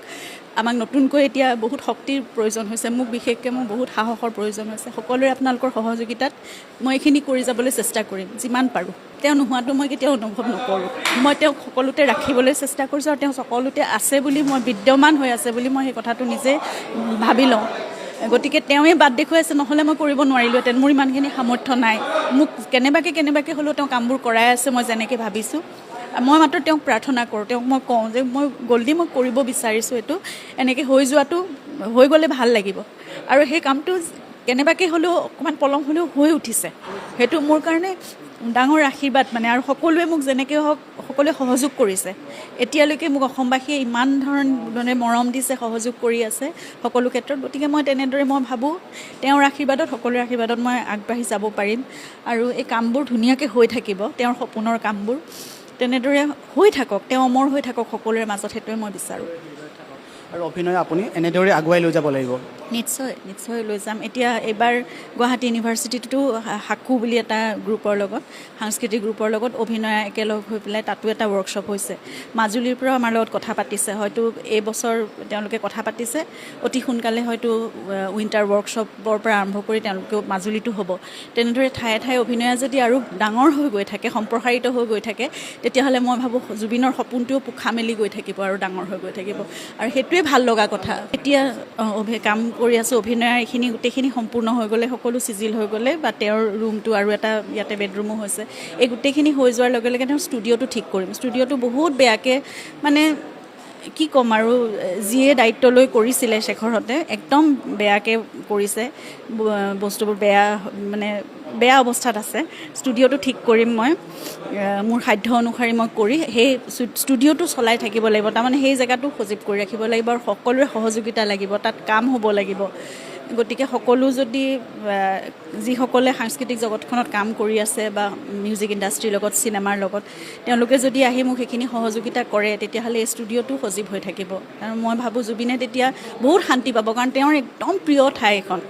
আমাক নতুনকৈ এতিয়া বহুত শক্তিৰ প্ৰয়োজন হৈছে মোক বিশেষকৈ মোৰ বহুত সাহসৰ প্ৰয়োজন হৈছে সকলোৰে আপোনালোকৰ সহযোগিতাত মই এইখিনি কৰি যাবলৈ চেষ্টা কৰিম যিমান পাৰোঁ তেওঁ নোহোৱাটো মই কেতিয়াও অনুভৱ নকৰোঁ মই তেওঁক সকলোতে ৰাখিবলৈ চেষ্টা কৰিছোঁ আৰু তেওঁ সকলোতে আছে বুলি মই বিদ্যমান হৈ আছে বুলি মই সেই কথাটো নিজে ভাবি লওঁ গতিকে তেওঁৱেই বাট দেখুৱাইছে নহ'লে মই কৰিব নোৱাৰিলোহেঁতেন মোৰ ইমানখিনি সামৰ্থ্য নাই মোক কেনেবাকৈ হ'লেও তেওঁ কামবোৰ কৰাই আছে মই যেনেকৈ ভাবিছোঁ মই মাত্ৰ তেওঁক প্ৰাৰ্থনা কৰোঁ তেওঁক মই কওঁ যে মই গ'ল্ডি মই কৰিব বিচাৰিছোঁ এইটো এনেকৈ হৈ যোৱাটো হৈ গ'লে ভাল লাগিব আৰু সেই কামটো কেনেবাকৈ হ'লেও অকণমান পলম হ'লেও হৈ উঠিছে সেইটো মোৰ কাৰণে ডাঙৰ আশীৰ্বাদ মানে আৰু সকলোৱে মোক যেনেকৈ হওক সকলোৱে সহযোগ কৰিছে এতিয়ালৈকে মোক অসমবাসীয়ে ইমান ধৰণে মৰম দিছে সহযোগ কৰি আছে সকলো ক্ষেত্ৰত গতিকে মই তেনেদৰে মই ভাবোঁ তেওঁৰ আশীৰ্বাদত সকলোৰে আশীৰ্বাদত মই আগবাঢ়ি যাব পাৰিম আৰু এই কামবোৰ ধুনীয়াকৈ হৈ থাকিব তেওঁৰ সপোনৰ কামবোৰ তেনেদৰে হৈ থাকক তেওঁ অমৰ হৈ থাকক সকলোৰে মাজত সেইটোৱে মই বিচাৰোঁ আৰু অভিনয় আপুনি এনেদৰে আগুৱাই লৈ যাব লাগিব নিশ্চয় লৈ যাম এতিয়া এইবাৰ গুৱাহাটী ইউনিভাৰ্চিটিতো হাকু বুলি এটা গ্ৰুপৰ লগত সাংস্কৃতিক গ্ৰুপৰ লগত অভিনয় একেলগ হৈ পেলাই তাতো এটা ৱৰ্কশ্বপ হৈছে মাজুলীৰ পৰাও আমাৰ লগত কথা পাতিছে হয়তো এইবছৰ তেওঁলোকে কথা পাতিছে অতি সোনকালে হয়তো উইণ্টাৰ ৱৰ্কশ্বপৰ পৰা আৰম্ভ কৰি তেওঁলোকেও মাজুলীতো হ'ব তেনেদৰে ঠায়ে ঠায়ে অভিনয় যদি আৰু ডাঙৰ হৈ গৈ থাকে সম্প্ৰসাৰিত হৈ গৈ থাকে তেতিয়াহ'লে মই ভাবোঁ জুবিনৰ সপোনটোও পোখা মেলি গৈ থাকিব আৰু ডাঙৰ হৈ গৈ থাকিব আৰু সেইটোৱে ভাল লগা কথা এতিয়া কাম কৰি আছোঁ অভিনয়ৰ এইখিনি গোটেইখিনি সম্পূৰ্ণ হৈ গ'লে সকলো চিজিল হৈ গ'লে বা তেওঁৰ ৰুমটো আৰু এটা ইয়াতে বেডৰুমো হৈছে এই গোটেইখিনি হৈ যোৱাৰ লগে লগে তেওঁৰ ষ্টুডিঅ'টো ঠিক কৰিম ষ্টুডিঅ'টো বহুত বেয়াকৈ মানে কি ক'ম আৰু যিয়ে দায়িত্ব লৈ কৰিছিলে শেখৰহঁতে একদম বেয়াকৈ কৰিছে বস্তুবোৰ বেয়া অৱস্থাত আছে ষ্টুডিঅ'টো ঠিক কৰিম মই মোৰ সাধ্য অনুসৰি মই কৰি সেই ষ্টুডিঅ'টো চলাই থাকিব লাগিব তাৰমানে সেই জেগাটো সজীৱ কৰি ৰাখিব লাগিব আৰু সকলোৰে সহযোগিতা লাগিব তাত কাম হ'ব লাগিব গতিকে সকলো যদি যিসকলে সাংস্কৃতিক জগতখনত কাম কৰি আছে বা মিউজিক ইণ্ডাষ্ট্ৰীৰ লগত চিনেমাৰ লগত তেওঁলোকে যদি আহি মোক সেইখিনি সহযোগিতা কৰে তেতিয়াহ'লে এই ষ্টুডিঅ'টো সজীৱ হৈ থাকিব আৰু মই ভাবোঁ জুবিনে তেতিয়া বহুত শান্তি পাব কাৰণ তেওঁৰ একদম প্ৰিয় ঠাই এখন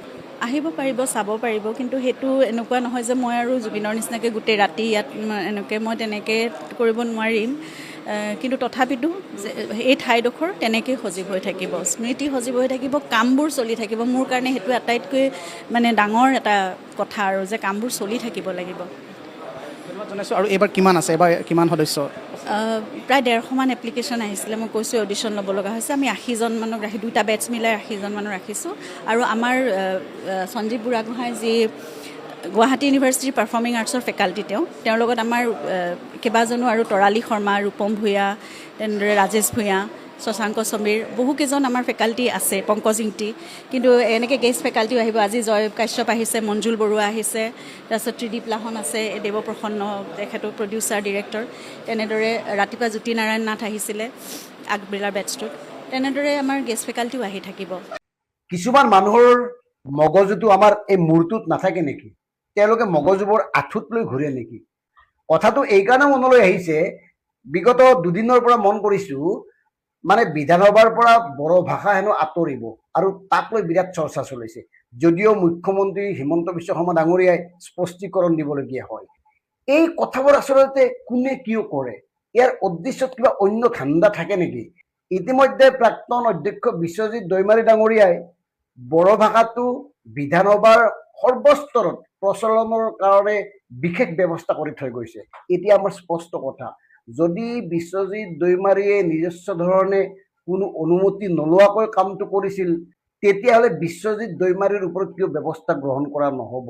আহিব পাৰিব চাব পাৰিব কিন্তু সেইটো এনেকুৱা নহয় যে মই আৰু জুবিনৰ নিচিনাকৈ গোটেই ৰাতি ইয়াত এনেকৈ মই তেনেকৈ কৰিব নোৱাৰিম কিন্তু তথাপিতো এই ঠাইডোখৰ তেনেকৈ সজীৱ হৈ থাকিব স্মৃতি সজীৱ হৈ থাকিব কামবোৰ চলি থাকিব মোৰ কাৰণে সেইটো আটাইতকৈ মানে ডাঙৰ এটা কথা আৰু যে কামবোৰ চলি থাকিব লাগিব জনাইছোঁ আৰু এইবাৰ কিমান আছে এইবাৰ কিমান সদস্য প্ৰায় 150মান এপ্লিকেশ্যন আহিছিলে মই কৈছোঁ অডিশ্যন ল'ব লগা হৈছে আমি 80জন মানক ৰাখি দুটা বেটছ মিলাই 80জন মানুহ ৰাখিছোঁ আৰু আমাৰ সঞ্জীৱ বুঢ়াগোহাঁই যি গুৱাহাটী ইউনিভাৰ্চিটিৰ পাৰফৰ্মিং আৰ্টছৰ ফেকাল্টি তেওঁৰ লগত আমাৰ কেইবাজনো আৰু তৰালী শৰ্মা, ৰূপম ভূঞা, তেনেদৰে ৰাজেশ ভূঞা, শশাংক সমীৰ, বহুকেইজন আমাৰ ফেকাল্টি আছে, পংকজ ইংতি, কিন্তু এনেকৈ গেষ্ট ফেকাল্টিও আহিব। আজি জয় কাশ্যপ আহিছে, মঞ্জুল বৰুৱা আহিছে, তাৰপিছত ত্ৰিদীপ লাহন আছে, দেৱপ্ৰসন্ন, তেখেতো প্ৰডিউচাৰ ডিৰেক্টৰ, তেনেদৰে ৰাতিপুৱা জ্যোতিনাৰায়ণ নাথ আহিছিলে আগবেলাৰ বেটছটোত, তেনেদৰে আমাৰ গেষ্ট ফেকাল্টিও আহি থাকিব। কিছুমান মানুহৰ মগজুটো আমাৰ এই মূৰটোত নাথাকে নেকি? তেওঁলোকে মগজুবোৰ আঁঠুত লৈ ঘূৰে নেকি? কথাটো এইকাৰণে মনলৈ আহিছে, বিগত দুদিনৰ পৰা মন কৰিছোঁ, মানে বিধানসভাৰ পৰা বড়ো ভাষা হেনো আঁতৰিব আৰু তাক লৈ বিৰাট চৰ্চা চলিছে, যদিও মুখ্যমন্ত্ৰী হিমন্ত বিশ্ব শৰ্মা ডাঙৰীয়াই স্পষ্টীকৰণ দিবলগীয়া হয়। এই কথাবোৰ আচলতে কোনে কিয় কৰে? ইয়াৰ উদ্দেশ্যত কিবা অন্য ধান্দা থাকে নেকি? ইতিমধ্যে প্ৰাক্তন অধ্যক্ষ বিশ্বজিৎ দৈমাৰী ডাঙৰীয়াই বড়ো ভাষাটো বিধানসভাৰ সৰ্বস্তৰত প্ৰচলনৰ কাৰণে বিশেষ ব্যৱস্থা কৰি থৈ গৈছে। এতিয়া আমাৰ স্পষ্ট কথা, যদি বিশ্বজিৎ দৈমাৰীয়ে নিজস্ব ধৰণে কোনো অনুমতি নোলোৱাকৈ কামটো কৰিছিল, তেতিয়াহ'লে বিশ্বজিৎ দৈমাৰীৰ ওপৰত কিয় ব্যৱস্থা গ্ৰহণ কৰা নহ'ব?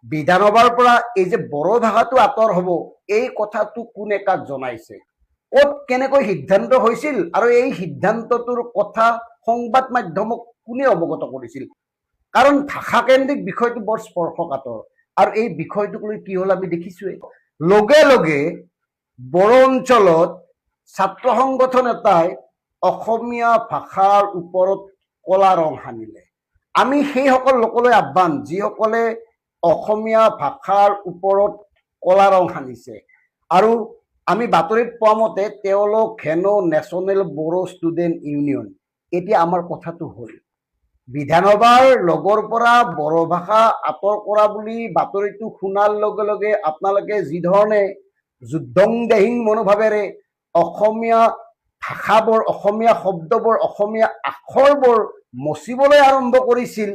বিধানসভাৰ পৰা এই যে বড়ো ভাষাটো আঁতৰ হ'ব, এই কথাটো কোনে কাক জনাইছে? ক'ত কেনেকৈ সিদ্ধান্ত হৈছিল আৰু এই সিদ্ধান্তটোৰ কথা সংবাদ মাধ্যমক কোনে অৱগত কৰিছিল? কাৰণ ভাষাকেন্দ্ৰিক বিষয়টো বৰ স্পৰ্শকাতৰ, আৰু এই বিষয়টোক লৈ কি হ'ল আমি দেখিছোৱেই। লগে লগে বড়ো অঞ্চলত ছাত্ৰ সংগঠন এটাই অসমীয়া ভাষাৰ ওপৰত কলা ৰং সানিলে। আমি সেইসকল লোকলৈ আহ্বান, যিসকলে অসমীয়া ভাষাৰ ওপৰত কলা ৰং সানিছে, আৰু আমি বাতৰিত পোৱা মতে তেওঁলোক হেনো নেশ্যনেল বড়ো ষ্টুডেণ্ট ইউনিয়ন। এতিয়া আমাৰ কথাটো হ'ল, বিধানসভাৰ লগৰ পৰা বড়ো ভাষা আঁতৰ কৰা বুলি বাতৰিটো শুনাৰ লগে লগে আপোনালোকে যি ধৰণে যুদ্ধং দেহিং মনোভাৱেৰে অসমীয়া ভাষাবোৰ, অসমীয়া শব্দবোৰ, অসমীয়া আখৰবোৰ মচিবলৈ আৰম্ভ কৰিছিল,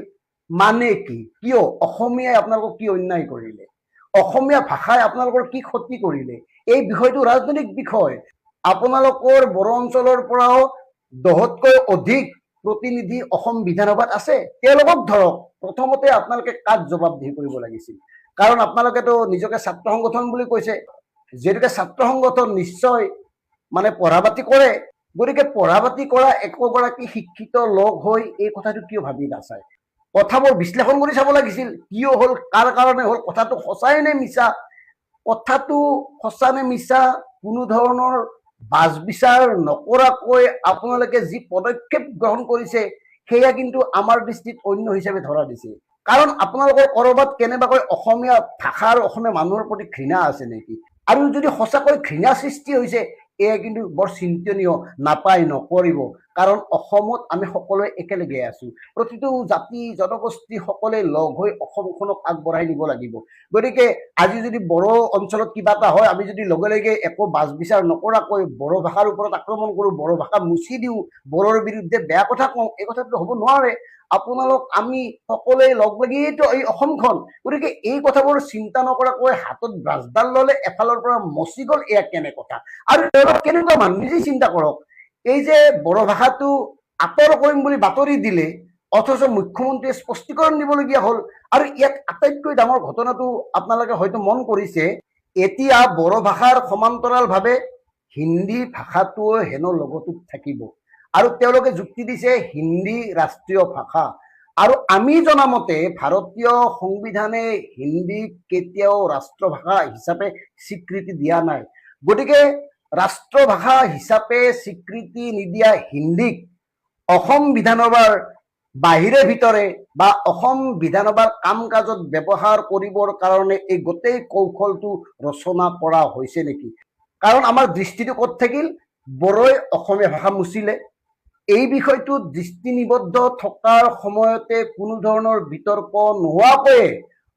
মানে কি? কিয়? অসমীয়াই আপোনালোকক কি অন্যায় কৰিলে? অসমীয়া ভাষাই আপোনালোকৰ কি ক্ষতি কৰিলে? এই বিষয়টো ৰাজনৈতিক বিষয়। আপোনালোকৰ বড়ো অঞ্চলৰ পৰাও 10তকৈ অধিক প্ৰতিনিধি অসম বিধানসভাত আছে, তেওঁলোকক ধৰক। প্ৰথমতে আপোনালোকে কাক জবাবদিহি কৰিব লাগিছিল? কাৰণ আপোনালোকেতো নিজকে ছাত্ৰ সংগঠন বুলি কৈছে, যিহেতুকে ছাত্ৰ সংগঠন নিশ্চয় মানে পঢ়া পাতি কৰে, গতিকে পঢ়া পাতি কৰা একোগৰাকী শিক্ষিত লোক হৈ এই কথাটো কিয় ভাবি নাচায়? কথাবোৰ বিশ্লেষণ কৰি চাব লাগিছিল, কিয় হ'ল, কাৰ কাৰণে হ'ল, কথাটো সঁচাই নে মিছা? কথাটো সঁচা নে মিছা কোনো ধৰণৰ বাজ বিচাৰ নকৰাকৈ আপোনালোকে যি পদক্ষেপ গ্ৰহণ কৰিছে, সেয়া কিন্তু আমাৰ দৃষ্টিত অন্য হিচাপে ধৰা দিছে। কাৰণ আপোনালোকৰ ক'ৰবাত কেনেবাকৈ অসমীয়া ভাষা আৰু অসমীয়া মানুহৰ প্ৰতি ঘৃণা আছে নেকি? আৰু যদি সঁচাকৈ ঘৃণা সৃষ্টি হৈছে, এয়া কিন্তু বৰ চিন্তনীয়, নাপায় নকৰিব। কাৰণ অসমত আমি সকলোৱে একেলগে আছো, প্ৰতিটো জাতি জনগোষ্ঠী সকলোৱে লগ হৈ অসমখনক আগবঢ়াই নিব লাগিব। গতিকে আজি যদি বড়ো অঞ্চলত কিবা এটা হয়, আমি যদি লগে লগে একো বাজ বিচাৰ নকৰাকৈ বড়ো ভাষাৰ ওপৰত আক্ৰমণ কৰোঁ, বড়ো ভাষা মুচি দিওঁ, বড়োৰ বিৰুদ্ধে বেয়া কথা কওঁ, এই কথাটো হ'ব নোৱাৰে। আপোনালোক আমি সকলোৱে লগ লাগিয়েতো এই অসমখন, গতিকে এই কথাবোৰ চিন্তা নকৰাকৈ হাতত ব্ৰাছডাল ল'লে এফালৰ পৰা মচি গ'ল, এয়া কেনে কথা? আৰু তেওঁলোক কেনেকুৱা মানুহ নিজেই চিন্তা কৰক। এই যে বড়ো ভাষাটো আঁতৰ কৰিম বুলি বাতৰি দিলে, অথচ মুখ্যমন্ত্ৰীয়ে স্পষ্টীকৰণ দিবলগীয়া হ'ল। আৰু ইয়াত আটাইতকৈ ডাঙৰ ঘটনাটো আপোনালোকে হয়তো মন কৰিছে, এতিয়া বড়ো ভাষাৰ সমান্তৰালভাৱে হিন্দী ভাষাটোও হেনো লগতো থাকিব। আৰু তেওঁলোকে যুক্তি দিছে হিন্দী ৰাষ্ট্ৰীয় ভাষা। আৰু আমি জনামতে ভাৰতীয় সংবিধানে হিন্দীক কেতিয়াও ৰাষ্ট্ৰভাষা হিচাপে স্বীকৃতি দিয়া নাই। গতিকে ৰাষ্ট্ৰভাষা হিচাপে স্বীকৃতি নিদিয়া হিন্দীক অসম বিধানসভাৰ বাহিৰে ভিতৰে বা অসম বিধানসভাৰ কাম কাজত ব্যৱহাৰ কৰিবৰ কাৰণে এই গোটেই কৌশলটো ৰচনা কৰা হৈছে নেকি? কাৰণ আমাৰ দৃষ্টিটো ক'ত থাকিল? বড়োই অসমীয়া ভাষা মুচিলে। এই বিষয়টোত দৃষ্টি নিবদ্ধ থকাৰ সময়তে কোনো ধৰণৰ বিতৰ্ক নোহোৱাকৈয়ে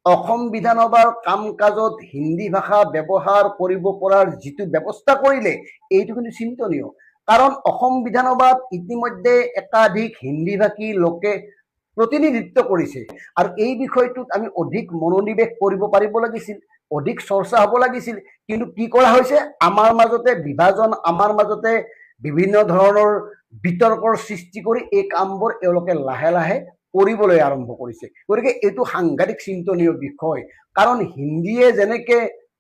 অসম বিধানসভাৰ কাম কাজত হিন্দী ভাষা ব্যৱহাৰ কৰিব পৰাৰ যিটো ব্যৱস্থা কৰিলে, এইটো কিন্তু চিন্তনীয়। কাৰণ অসম বিধানসভাত ইতিমধ্যে একাধিক হিন্দীভাষী লোকে প্ৰতিনিধিত্ব কৰিছে, আৰু এই বিষয়টোত আমি অধিক মনোনিৱেশ কৰিব পাৰিব লাগিছিল, অধিক চৰ্চা হ'ব লাগিছিল। কিন্তু কি কৰা হৈছে, আমাৰ মাজতে বিভাজন, আমাৰ মাজতে বিভিন্ন ধৰণৰ বিতৰ্কৰ সৃষ্টি কৰি এই কামবোৰ এওঁলোকে লাহে লাহে কৰিবলৈ আৰম্ভ কৰিছে। গতিকে এইটো সাংঘাতিক চিন্তনীয় বিষয়, কাৰণ হিন্দীয়ে যেনেকে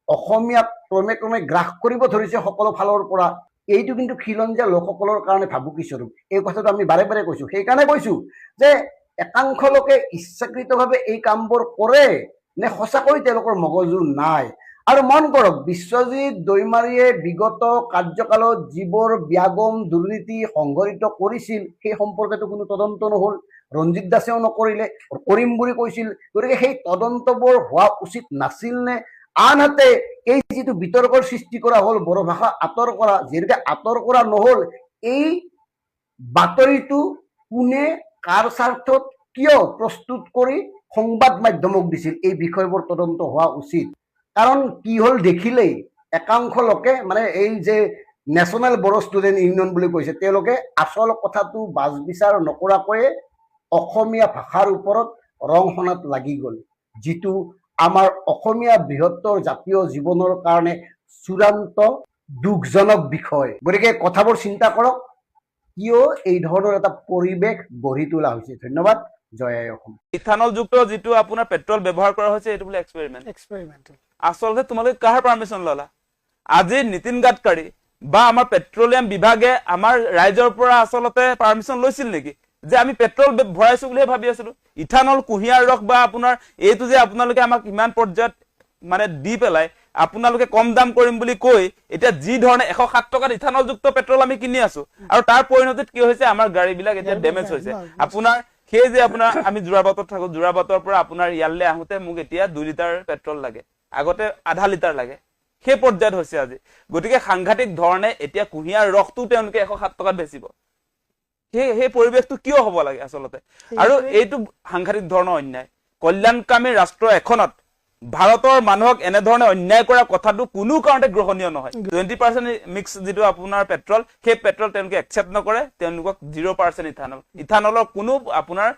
অসমীয়াক ক্ৰমে ক্ৰমে গ্ৰাস কৰিব ধৰিছে সকলো ফালৰ পৰা, এইটো কিন্তু খিলঞ্জীয়া লোকসকলৰ কাৰণে ভাবুকি স্বৰূপ। এই কথাটো আমি বাৰে বাৰে কৈছো। সেইকাৰণে কৈছো যে একাংশ লোকে ইচ্ছাকৃতভাৱে এই কামবোৰ কৰে নে সঁচাকৈ তেওঁলোকৰ মগজু নাই। আৰু মন কৰক, বিশ্বজিৎ দৈমাৰীয়ে বিগত কাৰ্যকালত যিবোৰ ব্যাগম দুৰ্নীতি সংঘটিত কৰিছিল সেই সম্পৰ্কেতো কোনো তদন্ত নহল, ৰঞ্জিত দাসেও নকৰিলে, কৰিম বুলি কৈছিল। গতিকে সেই তদন্তবোৰ হোৱা উচিত নাছিল নে? আনহাতে এই যিটো বিতৰ্কৰ সৃষ্টি কৰা হ'ল বড়ো ভাষা আঁতৰ কৰা, যিহেতুকে আঁতৰ কৰা নহল, এই বাতৰিটো কোনে কাৰ স্বাৰ্থত কিয় প্ৰস্তুত কৰি সংবাদ মাধ্যমক দিছিল, এই বিষয়বোৰ তদন্ত হোৱা উচিত। কাৰণ কি হ'ল দেখিলেই একাংশ লোকে, মানে এই যে নেশ্যনেল বড়ো ষ্টুডেণ্ট ইউনিয়ন বুলি কৈছে, তেওঁলোকে আচল কথাটো বাজ বিচাৰ নকৰাকৈয়ে অসমীয়া ভাষাৰ ওপৰত ৰং সনাত লাগি গ'ল, যিটো আমাৰ অসমীয়া বৃহত্তৰ জাতীয় জীৱনৰ কাৰণে চূড়ান্ত দুখজনক বিষয়। গতিকে কথাবোৰ চিন্তা কৰক, কিয় এই ধৰণৰ এটা পৰিৱেশ গঢ়ি তোলা হৈছে। ধন্যবাদ। জয় আই অসম। ইথানলযুক্ত যিটো আপোনাৰ পেট্ৰল ব্যৱহাৰ কৰা হৈছে এইটো বোলে এক্সপেৰিমেণ্ট। আচলতে তোমালোকে কাৰ পাৰ্মিশ্যন ললা? আজি নীতিন গাডকাৰী বা আমাৰ পেট্ৰলিয়াম বিভাগে আমাৰ ৰাইজৰ পৰা আচলতে পাৰ্মিশ্যন লৈছিল নেকি যে আমি পেট্ৰল ভৰাইছো বুলিহে ভাবি আছিলো? ইথানল, কুঁহিয়াৰ ৰস বা আপোনাৰ এইটো যে আপোনালোকে আমাক ইমান পৰ্যায়ত মানে দি পেলাই আপোনালোকে কম দাম কৰিম বুলি কৈ এতিয়া যি ধৰণে 107 টকাত ইথানলযুক্ত পেট্ৰল আমি কিনি আছো, আৰু তাৰ পৰিণতিত কি হৈছে, আমাৰ গাড়ী বিলাক এতিয়া ডেমেজ হৈছে। আপোনাৰ সেই যে আপোনাৰ আমি যোৰাবাটত থাকো, যোৰাবাটৰ পৰা আপোনাৰ ইয়ালৈ আহোতে মোক এতিয়া 2 লিটাৰ পেট্ৰল লাগে, আগতে আধা লিটাৰ লাগে, সেই পৰ্যায়ত হৈছে আজি। গতিকে সাংঘাতিক ধৰণে এতিয়া কুঁহিয়াৰ ৰসটো তেওঁলোকে 107 টকাত বেচিব। সেই পৰিৱেশটো কিয় হ'ব লাগে আচলতে? আৰু এইটো সাংঘাতিক ধৰণৰ অন্যায়। কল্যাণকামী ৰাষ্ট্ৰ এখনত ভাৰতৰ মানুহক এনেধৰণে অন্যায় কৰা কথাটো কোনো কাৰণতে গ্ৰহণীয় নহয়। 20% মিক্স যিটো আপোনাৰ পেট্ৰল, সেই পেট্ৰল তেওঁলোকে একচেপ্ট নকৰে, তেওঁলোকক 0% ইথানলৰ কোনো আপোনাৰ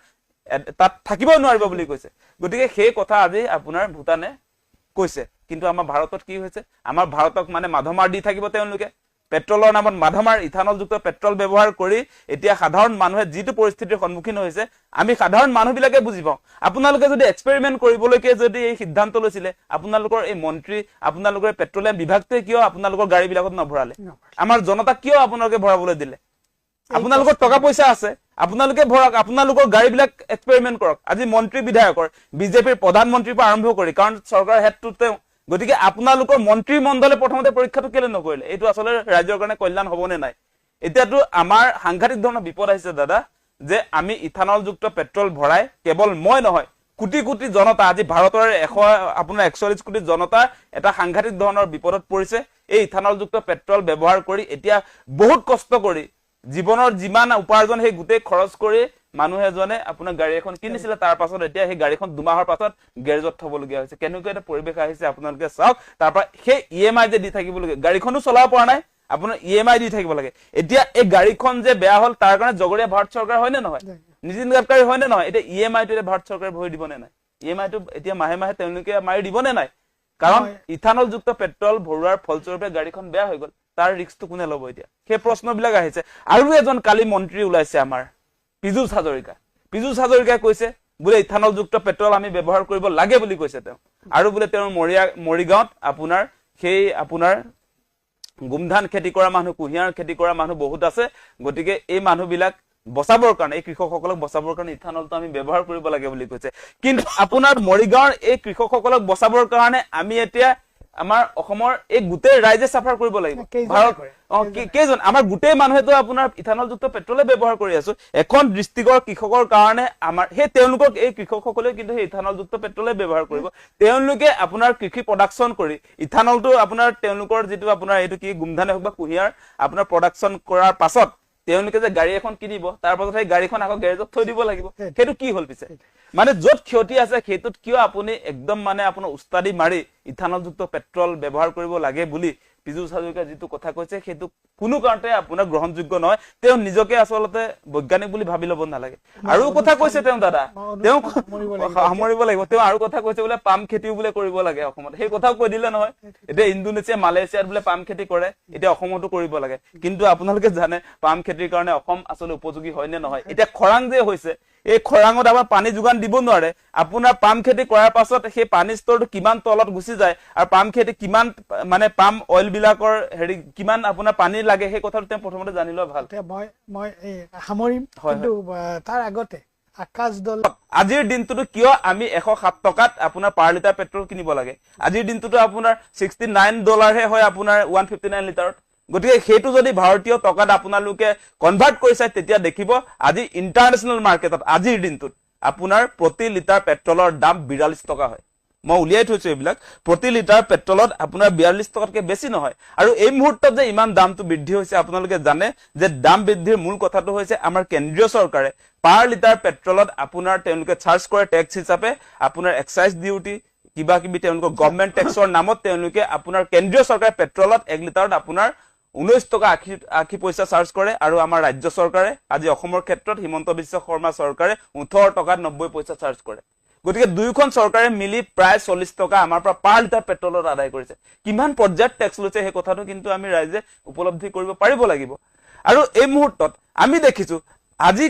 তাত থাকিব নোৱাৰিব বুলি কৈছে। গতিকে সেই কথা আজি আপোনাৰ ভূটানে কৈছে, কিন্তু আমাৰ ভাৰতত কি হৈছে? আমাৰ ভাৰতক মানে মাধমাৰ দি থাকিব তেওঁলোকে। পেট্ৰলৰ নামত মাধমাৰ, ইথানলযুক্ত পেট্ৰল ব্যৱহাৰ কৰি এতিয়া সাধাৰণ মানুহে যিটো পৰিস্থিতিৰ সন্মুখীন হৈছে আমি সাধাৰণ মানুহবিলাকে বুজি পাওঁ। আপোনালোকে যদি এক্সপেৰিমেণ্ট কৰিবলৈকে যদি এই সিদ্ধান্ত লৈছিলে, আপোনালোকৰ এই মন্ত্ৰী, আপোনালোকৰ পেট্ৰলিয়াম বিভাগটোৱে কিয় আপোনালোকৰ গাড়ীবিলাকত নভৰালে? আমাৰ জনতাক কিয় আপোনালোকে ভৰাবলৈ দিলে? আপোনালোকৰ টকা পইচা আছে, আপোনালোকে ভৰাক, আপোনালোকৰ গাড়ীবিলাক এক্সপেৰিমেণ্ট কৰক। আজি মন্ত্ৰী বিধায়কৰ, বিজেপিৰ প্ৰধানমন্ত্ৰীৰ পৰা আৰম্ভ কৰি, কাৰণ চৰকাৰৰ হেডটো তেওঁ, গতিকে আপোনালোকৰ মন্ত্ৰী মণ্ডলে প্ৰথমতে পৰীক্ষাটো কেলে নকৰিলে? এইটো আচলতে ৰাজ্যৰ কাৰণে কল্যাণ হ'বনে নাই? এতিয়াতো আমাৰ সাংঘাতিক ধৰণৰ বিপদ আহিছে দাদা, যে আমি ইথানলযুক্ত পেট্ৰল ভৰাই কেৱল মই নহয়, কোটি কোটি জনতা, আজি ভাৰতৰ 141 কোটি জনতা এটা সাংঘাতিক ধৰণৰ বিপদত পৰিছে। এই ইথানলযুক্ত পেট্ৰল ব্যৱহাৰ কৰি এতিয়া বহুত কষ্ট কৰি জীৱনৰ যিমান উপাৰ্জন সেই গোটেই খৰচ কৰি মানুহ এজনে আপোনাৰ গাড়ী এখন কিনিছিলে, তাৰ পাছত এতিয়া সেই গাড়ীখন 2 মাহৰ পাছত গেৰেজত থবলগীয়া হৈছে। কেনেকুৱা এটা পৰিৱেশ আহিছে আপোনালোকে চাওক। তাৰ পৰা সেই EMI যে দি থাকিবলগীয়া, গাড়ীখনো চলাব পৰা নাই, আপোনাৰ EMI দি থাকিব লাগে। এতিয়া এই গাড়ীখন যে বেয়া হ'ল তাৰ কাৰণে জগৰীয়া ভাৰত চৰকাৰ হয় নে নহয়? নীতিন গাডকাৰী হয় নে নহয়? এতিয়া EMI-টো ভাৰত চৰকাৰে ভৰি দিবনে নাই? EMI-টো এতিয়া মাহে মাহে তেওঁলোকে মাৰি দিবনে নাই? কাৰণ ইথানলযুক্ত পেট্ৰল ভৰোৱাৰ ফলস্বৰূপে গাড়ীখন বেয়া হৈ গ'ল, তাৰ ৰিস্কটো কোনে ল'ব? এতিয়া সেই প্ৰশ্নবিলাক আহিছে। আৰু এজন কালি মন্ত্ৰী ওলাইছে আমাৰ, পীযুষ হাজৰিকা। পীযুষ হাজৰিকাই কৈছে বোলে ইথানলযুক্ত পেট্ৰল আমি ব্যৱহাৰ কৰিব লাগে বুলি কৈছে তেওঁ। আৰু বোলে তেওঁৰ মৰিগাঁৱত আপোনাৰ সেই আপোনাৰ গোমধান খেতি কৰা মানুহ, কুঁহিয়াৰ খেতি কৰা মানুহ বহুত আছে। গতিকে এই মানুহবিলাক বচাবৰ কাৰণে, এই কৃষকসকলক বচাবৰ কাৰণে ইথানলটো আমি ব্যৱহাৰ কৰিব লাগে বুলি কৈছে। কিন্তু আপোনাৰ মৰিগাঁৱৰ এই কৃষকসকলক বচাবৰ কাৰণে আমি এতিয়া আমাৰ অসমৰ এই গোটেই ৰাইজে চাফাৰ কৰিব লাগিব। কেইজন আমাৰ গোটেই মানুহেতো আপোনাৰ ইথানলযুক্ত পেট্ৰলে ব্যৱহাৰ কৰি আছো। এখন ডিষ্ট্ৰিক্টৰ কৃষকৰ কাৰণে আমাৰ সেই তেওঁলোকক, এই কৃষকসকলে কিন্তু সেই ইথানলযুক্ত পেট্ৰলে ব্যৱহাৰ কৰিব। তেওঁলোকে আপোনাৰ কৃষি প্ৰডাকশ্যন কৰি ইথানলটো আপোনাৰ তেওঁলোকৰ যিটো আপোনাৰ এইটো কি গোমধানে হওক বা কুঁহিয়াৰ আপোনাৰ প্ৰডাকশ্যন কৰাৰ পাছত তেওঁলোকে যে গাড়ী এখন কিনিব, তাৰ পাছত সেই গাড়ীখন আকৌ গেৰেজত থৈ দিব লাগিব। সেইটো কি হ'ল পিছে? মানে য'ত ক্ষতি আছে সেইটোত কিয় আপুনি একদম মানে আপোনাৰ উস্তাদি মাৰি ইথানলযুক্ত পেট্ৰল ব্যৱহাৰ কৰিব লাগে বুলি পীযুষ হাজৰিকাই যিটো কথা কৈছে সেইটো কোনো কাৰণতে আপোনাৰ গ্ৰহণযোগ্য নহয়। তেওঁ নিজকে আচলতে বৈজ্ঞানিক বুলি ভাবি ল'ব নালাগে। আৰু কথা কৈছে তেওঁ দাদা, তেওঁ সামৰিব লাগিব। তেওঁ আৰু কথা কৈছে বোলে পাম খেতিও বোলে কৰিব লাগে অসমত। সেই কথাও কৈ দিলে নহয়। এতিয়া ইণ্ডোনেছিয়া, মালয়েছিয়াত বোলে পাম খেতি কৰে, এতিয়া অসমতো কৰিব লাগে। কিন্তু আপোনালোকে জানে পাম খেতিৰ কাৰণে অসম আচলতে উপযোগী হয় নে নহয়? এতিয়া খৰাং যে হৈছে, এই খৰাঙত আমাৰ পানী যোগান দিব নোৱাৰে আপোনাৰ পাম খেতি কৰাৰ পাছত সেই পানী স্তৰটো কিমান তলত গুচি যায় আৰু পাম খেতি কিমান মানে পাম অইল বিলাকৰ হেৰি কিমান আপোনাৰ পানী লাগে সেই কথাটো তেওঁ প্ৰথমতে জানি লোৱা ভাল এতিয়া মই এই সামৰিম কিন্তু তাৰ আগতে আকাশ দল আজিৰ দিনটোতো কিয় আমি 107 টকাত আপোনাৰ পাৰ লিটাৰ পেট্ৰল কিনিব লাগে আজিৰ দিনটোতো আপোনাৰ $69 হে হয় আপোনাৰ 159 লিটাৰত গতিকে সেইটো যদি ভাৰতীয় টকাত আপোনালোকে কনভাৰ্ট কৰিছে তেতিয়া দেখিব আজি ইন্টাৰনেশ্যনেল মাৰ্কেটত আজিৰ দিনটোত আপোনাৰ প্ৰতি লিটাৰ পেট্ৰলৰ দাম 42 টকা হয় মই উলিয়াই থৈছো এইবিলাক প্ৰতি লিটাৰ পেট্ৰলত আপোনাৰ 42 টকাতকৈ বেছি নহয় আৰু এই মুহূৰ্তত যে ইমান দামটো বৃদ্ধি হৈছে আপোনালোকে জানে যে দাম বৃদ্ধিৰ মূল কথাটো হৈছে আমাৰ কেন্দ্ৰীয় চৰকাৰে পাৰ লিটাৰ পেট্ৰলত আপোনাৰ তেওঁলোকে চাৰ্জ কৰে টেক্স হিচাপে আপোনাৰ এক্সাইজ ডিউটি কিবা কিবি তেওঁলোকৰ গভৰ্ণমেণ্ট টেক্সৰ নামত তেওঁলোকে আপোনাৰ কেন্দ্ৰীয় চৰকাৰে পেট্ৰলত 1 লিটাৰত আপোনাৰ 19 টকা 80 পইচা চাৰ্জ কৰে আৰু আমাৰ ৰাজ্য চৰকাৰে আজি অসমৰ ক্ষেত্ৰত হিমন্ত বিশ্ব শৰ্মা চৰকাৰে 18 টকাত 90 পইচা চাৰ্জ কৰে গতিকে দুইখন চৰকাৰে মিলি প্ৰায় 40 টকা আমাৰ পৰা পাৰ লিটাৰ পেট্ৰলত আদায় কৰিছে কিমান পৰ্যায়ত টেক্স লৈছে সেই কথাটো কিন্তু আমি ৰাইজে উপলব্ধি কৰিব পাৰিব লাগিব আৰু এই মুহূৰ্তত আমি দেখিছো আজি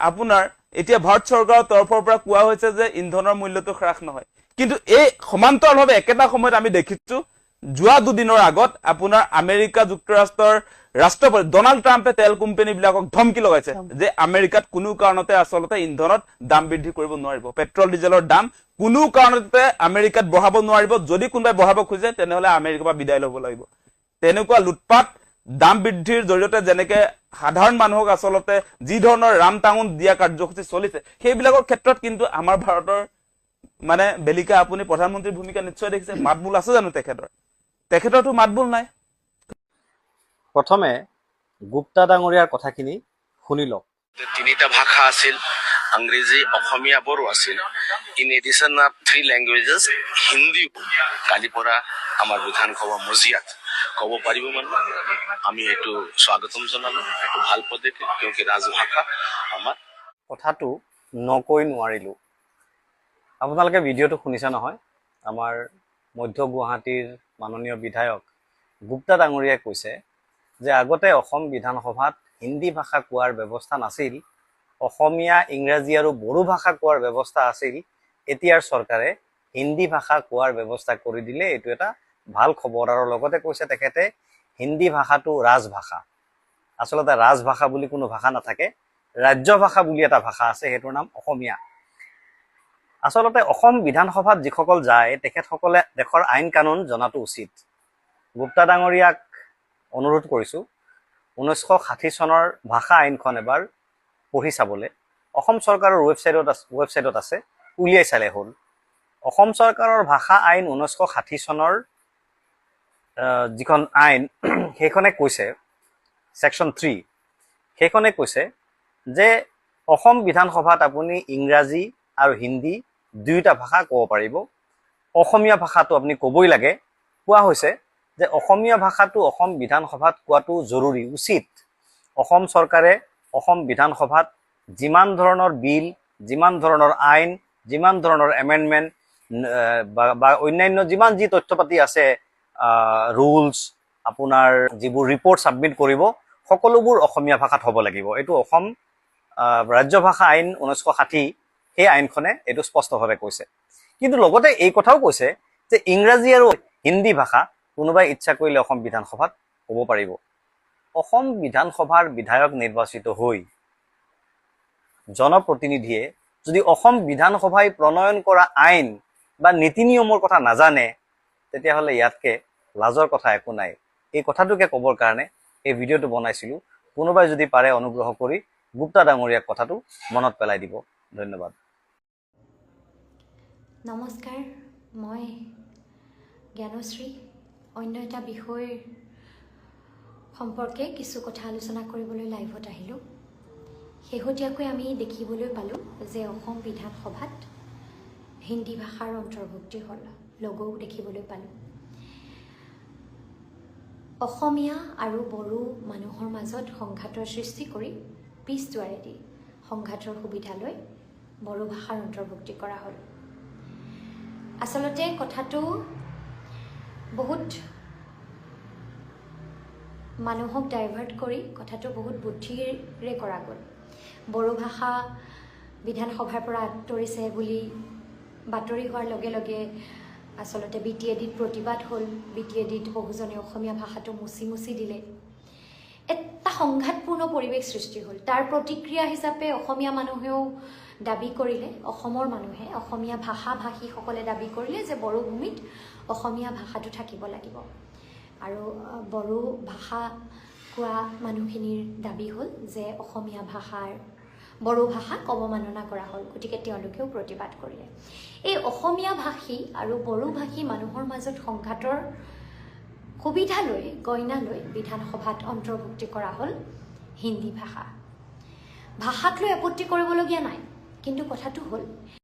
আপোনাৰ এতিয়া ভাৰত চৰকাৰৰ তৰফৰ পৰা কোৱা হৈছে যে ইন্ধনৰ মূল্যটো হ্ৰাস নহয় কিন্তু এই সমান্তৰালভাৱে একেটা সময়ত আমি দেখিছো যোৱা দুদিনৰ আগত আপোনাৰ আমেৰিকা যুক্তৰাষ্ট্ৰৰ ৰাষ্ট্ৰপতি ডনাল্ড ট্ৰাম্পে তেল কোম্পানী বিলাকক ধমকি লগাইছে যে আমেৰিকাত কোনো কাৰণতে আচলতে ইন্ধনত দাম বৃদ্ধি কৰিব নোৱাৰিব পেট্ৰল ডিজেলৰ দাম কোনো কাৰণতে আমেৰিকাত বঢ়াব নোৱাৰিব যদি কোনোবাই বঢ়াব খোজে তেনেহলে আমেৰিকাৰ পৰা বিদায় ল'ব লাগিব তেনেকুৱা লুটপাট দাম বৃদ্ধিৰ জৰিয়তে যেনেকে সাধাৰণ মানুহক আচলতে যি ধৰণৰ ৰাম টাঙুন দিয়া কাৰ্যসূচী চলিছে সেইবিলাকৰ ক্ষেত্ৰত কিন্তু আমাৰ ভাৰতৰ মানে বেলিকা আপুনি প্ৰধানমন্ত্ৰীৰ ভূমিকা নিশ্চয় দেখিছে মাতবোল আছে জানো তেখেতৰতো মাতবোল নাই প্ৰথমে গুপ্তা ডাঙৰীয়াৰ কথাখিনি শুনি লওক তিনিটা ভাষা আছিল अंग्रेजी অসমীয়া বড়ো আছিল in addition of 3 languages Hindi কালিৰ পৰা আমাৰ বিধানসভা মজিয়াত ক'ব পাৰিব মানে আমি এইটো স্বাগতম জনালো এইটো ভাল পদক্ষেপ কিয়কি ৰাজভাষা আমাৰ কথাটো নকৈ নোৱাৰিলো আপোনালোকে ভিডিঅ'টো শুনিছে নহয় আমাৰ মধ্য গুৱাহাটীৰ মাননীয় বিধায়ক গুপ্তা ডাঙৰীয়াই কৈছে যে আগতে অসম বিধানসভাত হিন্দী ভাষা কোৱাৰ ব্যৱস্থা নাছিল অসমীয়া ইংৰাজী আৰু বড়ো ভাষা কোৱাৰ ব্যৱস্থা আছিল এতিয়াৰ চৰকাৰে হিন্দী ভাষা কোৱাৰ ব্যৱস্থা কৰি দিলে এইটো এটা ভাল খবৰ আৰু লগতে কৈছে তেখেতে হিন্দী ভাষাটো ৰাজভাষা আসলতে ৰাজভাষা বুলি কোনো ভাষা নাথাকে ৰাজ্য ভাষা বুলি এটা ভাষা আছে হেতুৰ নাম অসমীয়া আসলতে অসম বিধানসভাত যিসকল যায় তেখেতসকলে দেশৰ আইন কানুন জনাটো উচিত গুপ্তা ডাঙৰীয়াক অনুৰোধ কৰিছো 1960 চনৰ ভাষা আইনখন এবাৰ পঢ়ি চাবলে অসম চৰকাৰৰ ৱেবছাইটত আছে উলিয়াই চালে হ'ল অসম চৰকাৰৰ ভাষা আইন 1960 চনৰ যিখন আইন সেইখনে কৈছে সেকশন 3 সেইখনে কৈছে যে অসম বিধানসভাত আপুনি ইংৰাজী আৰু হিন্দী দুইটা ভাষা ক'ব পাৰিব অসমীয়া ভাষাটো আপুনি ক'বই লাগে কোৱা হৈছে যে অসমীয়া ভাষাটো অসম বিধানসভাত কোৱাটো জৰুৰী উচিত অসম চৰকাৰে অসম বিধানসভাত যিমান ধৰণৰ বিল যিমান ধৰণৰ আইন যিমান ধৰণৰ এমেন্ডমেন্ট বা অন্যান্য যিমান যি তথ্যপাতি আছে ৰুলছ আপোনাৰ যিবোৰ ৰিপৰ্ট সাবমিট কৰিব সকলোবোৰ অসমীয়া ভাষাত হ'ব লাগিব এটো অসম ৰাজ্য ভাষা আইন 1960 এই আইনখনে এটো স্পষ্টভাৱে কৈছে কিন্তু লগতে এই কথাও কৈছে যে ইংৰাজী আৰু হিন্দী ভাষা কোনোবাই ইচ্ছা কৰিলে অসম বিধানসভাত ক'ব পাৰিব অসম বিধানসভাৰ বিধায়ক নিৰ্বাচিত হৈ জনপ্ৰতিনিধিয়ে যদি অসম বিধানসভাই প্ৰণয়ন কৰা আইন বা নীতি নিয়মৰ কথা নাজানে তেতিয়াহ'লে ইয়াতকে লাজৰ কথা একো নাই এই কথাটোকে ক'বৰ কাৰণে এই ভিডিঅ'টো বনাইছিলো কোনোবাই যদি পাৰে অনুগ্ৰহ কৰি গুপ্তা ডাঙৰীয়াক কথাটো মনত পেলাই দিব ধন্যবাদ নমস্কাৰ মই জ্ঞানশ্ৰী অন্য এটা বিষয়ৰ সম্পৰ্কে কিছু কথা আলোচনা কৰিবলৈ লাইভত আহিলো শেহতীয়াকৈ আমি দেখিবলৈ পালো যে অসম বিধানসভাত হিন্দী ভাষাৰ অন্তৰ্ভুক্তি হ'ল লগো দেখিবলৈ পালো অসমীয়া আৰু বড়ো মানুহৰ মাজত সংঘাতৰ সৃষ্টি কৰি পিছ দুৱাৰেদি সংঘাতৰ সুবিধা লৈ বড়ো ভাষাৰ অন্তৰ্ভুক্তি কৰা হ'ল আসলতে কথাটো বহুত মানুহক ডাইভাৰ্ট কৰি কথাটো বহুত বুদ্ধিৰে কৰা গ'ল বড়ো ভাষা বিধানসভাৰ পৰা আঁতৰিছে বুলি বাতৰি হোৱাৰ লগে লগে আচলতে BTADত প্ৰতিবাদ হ'ল। BTADত বহুজনে অসমীয়া ভাষাটো মুচি দিলে। এটা সংঘাতপূৰ্ণ পৰিৱেশ সৃষ্টি হ'ল। তাৰ প্ৰতিক্ৰিয়া হিচাপে অসমীয়া মানুহেও দাবী কৰিলে, অসমৰ মানুহে, অসমীয়া ভাষীসকলে দাবী কৰিলে যে বড়ো ভূমিত অসমীয়া ভাষাটো থাকিব লাগিব। আৰু বড়ো ভাষা কোৱা মানুহখিনিৰ দাবী হ'ল যে বড়ো ভাষাক অৱমাননা কৰা হ'ল, গতিকে তেওঁলোকেও প্ৰতিবাদ কৰিলে। এই অসমীয়া ভাষী আৰু বড়ো ভাষী মানুহৰ মাজত সংঘাতৰ সুবিধা লৈ গইনা লৈ বিধানসভাত অন্তৰ্ভুক্তি কৰা হ'ল হিন্দী ভাষা। ভাষাক লৈ আপত্তি কৰিবলগীয়া নাই, কিন্তু কথাটো হ'ল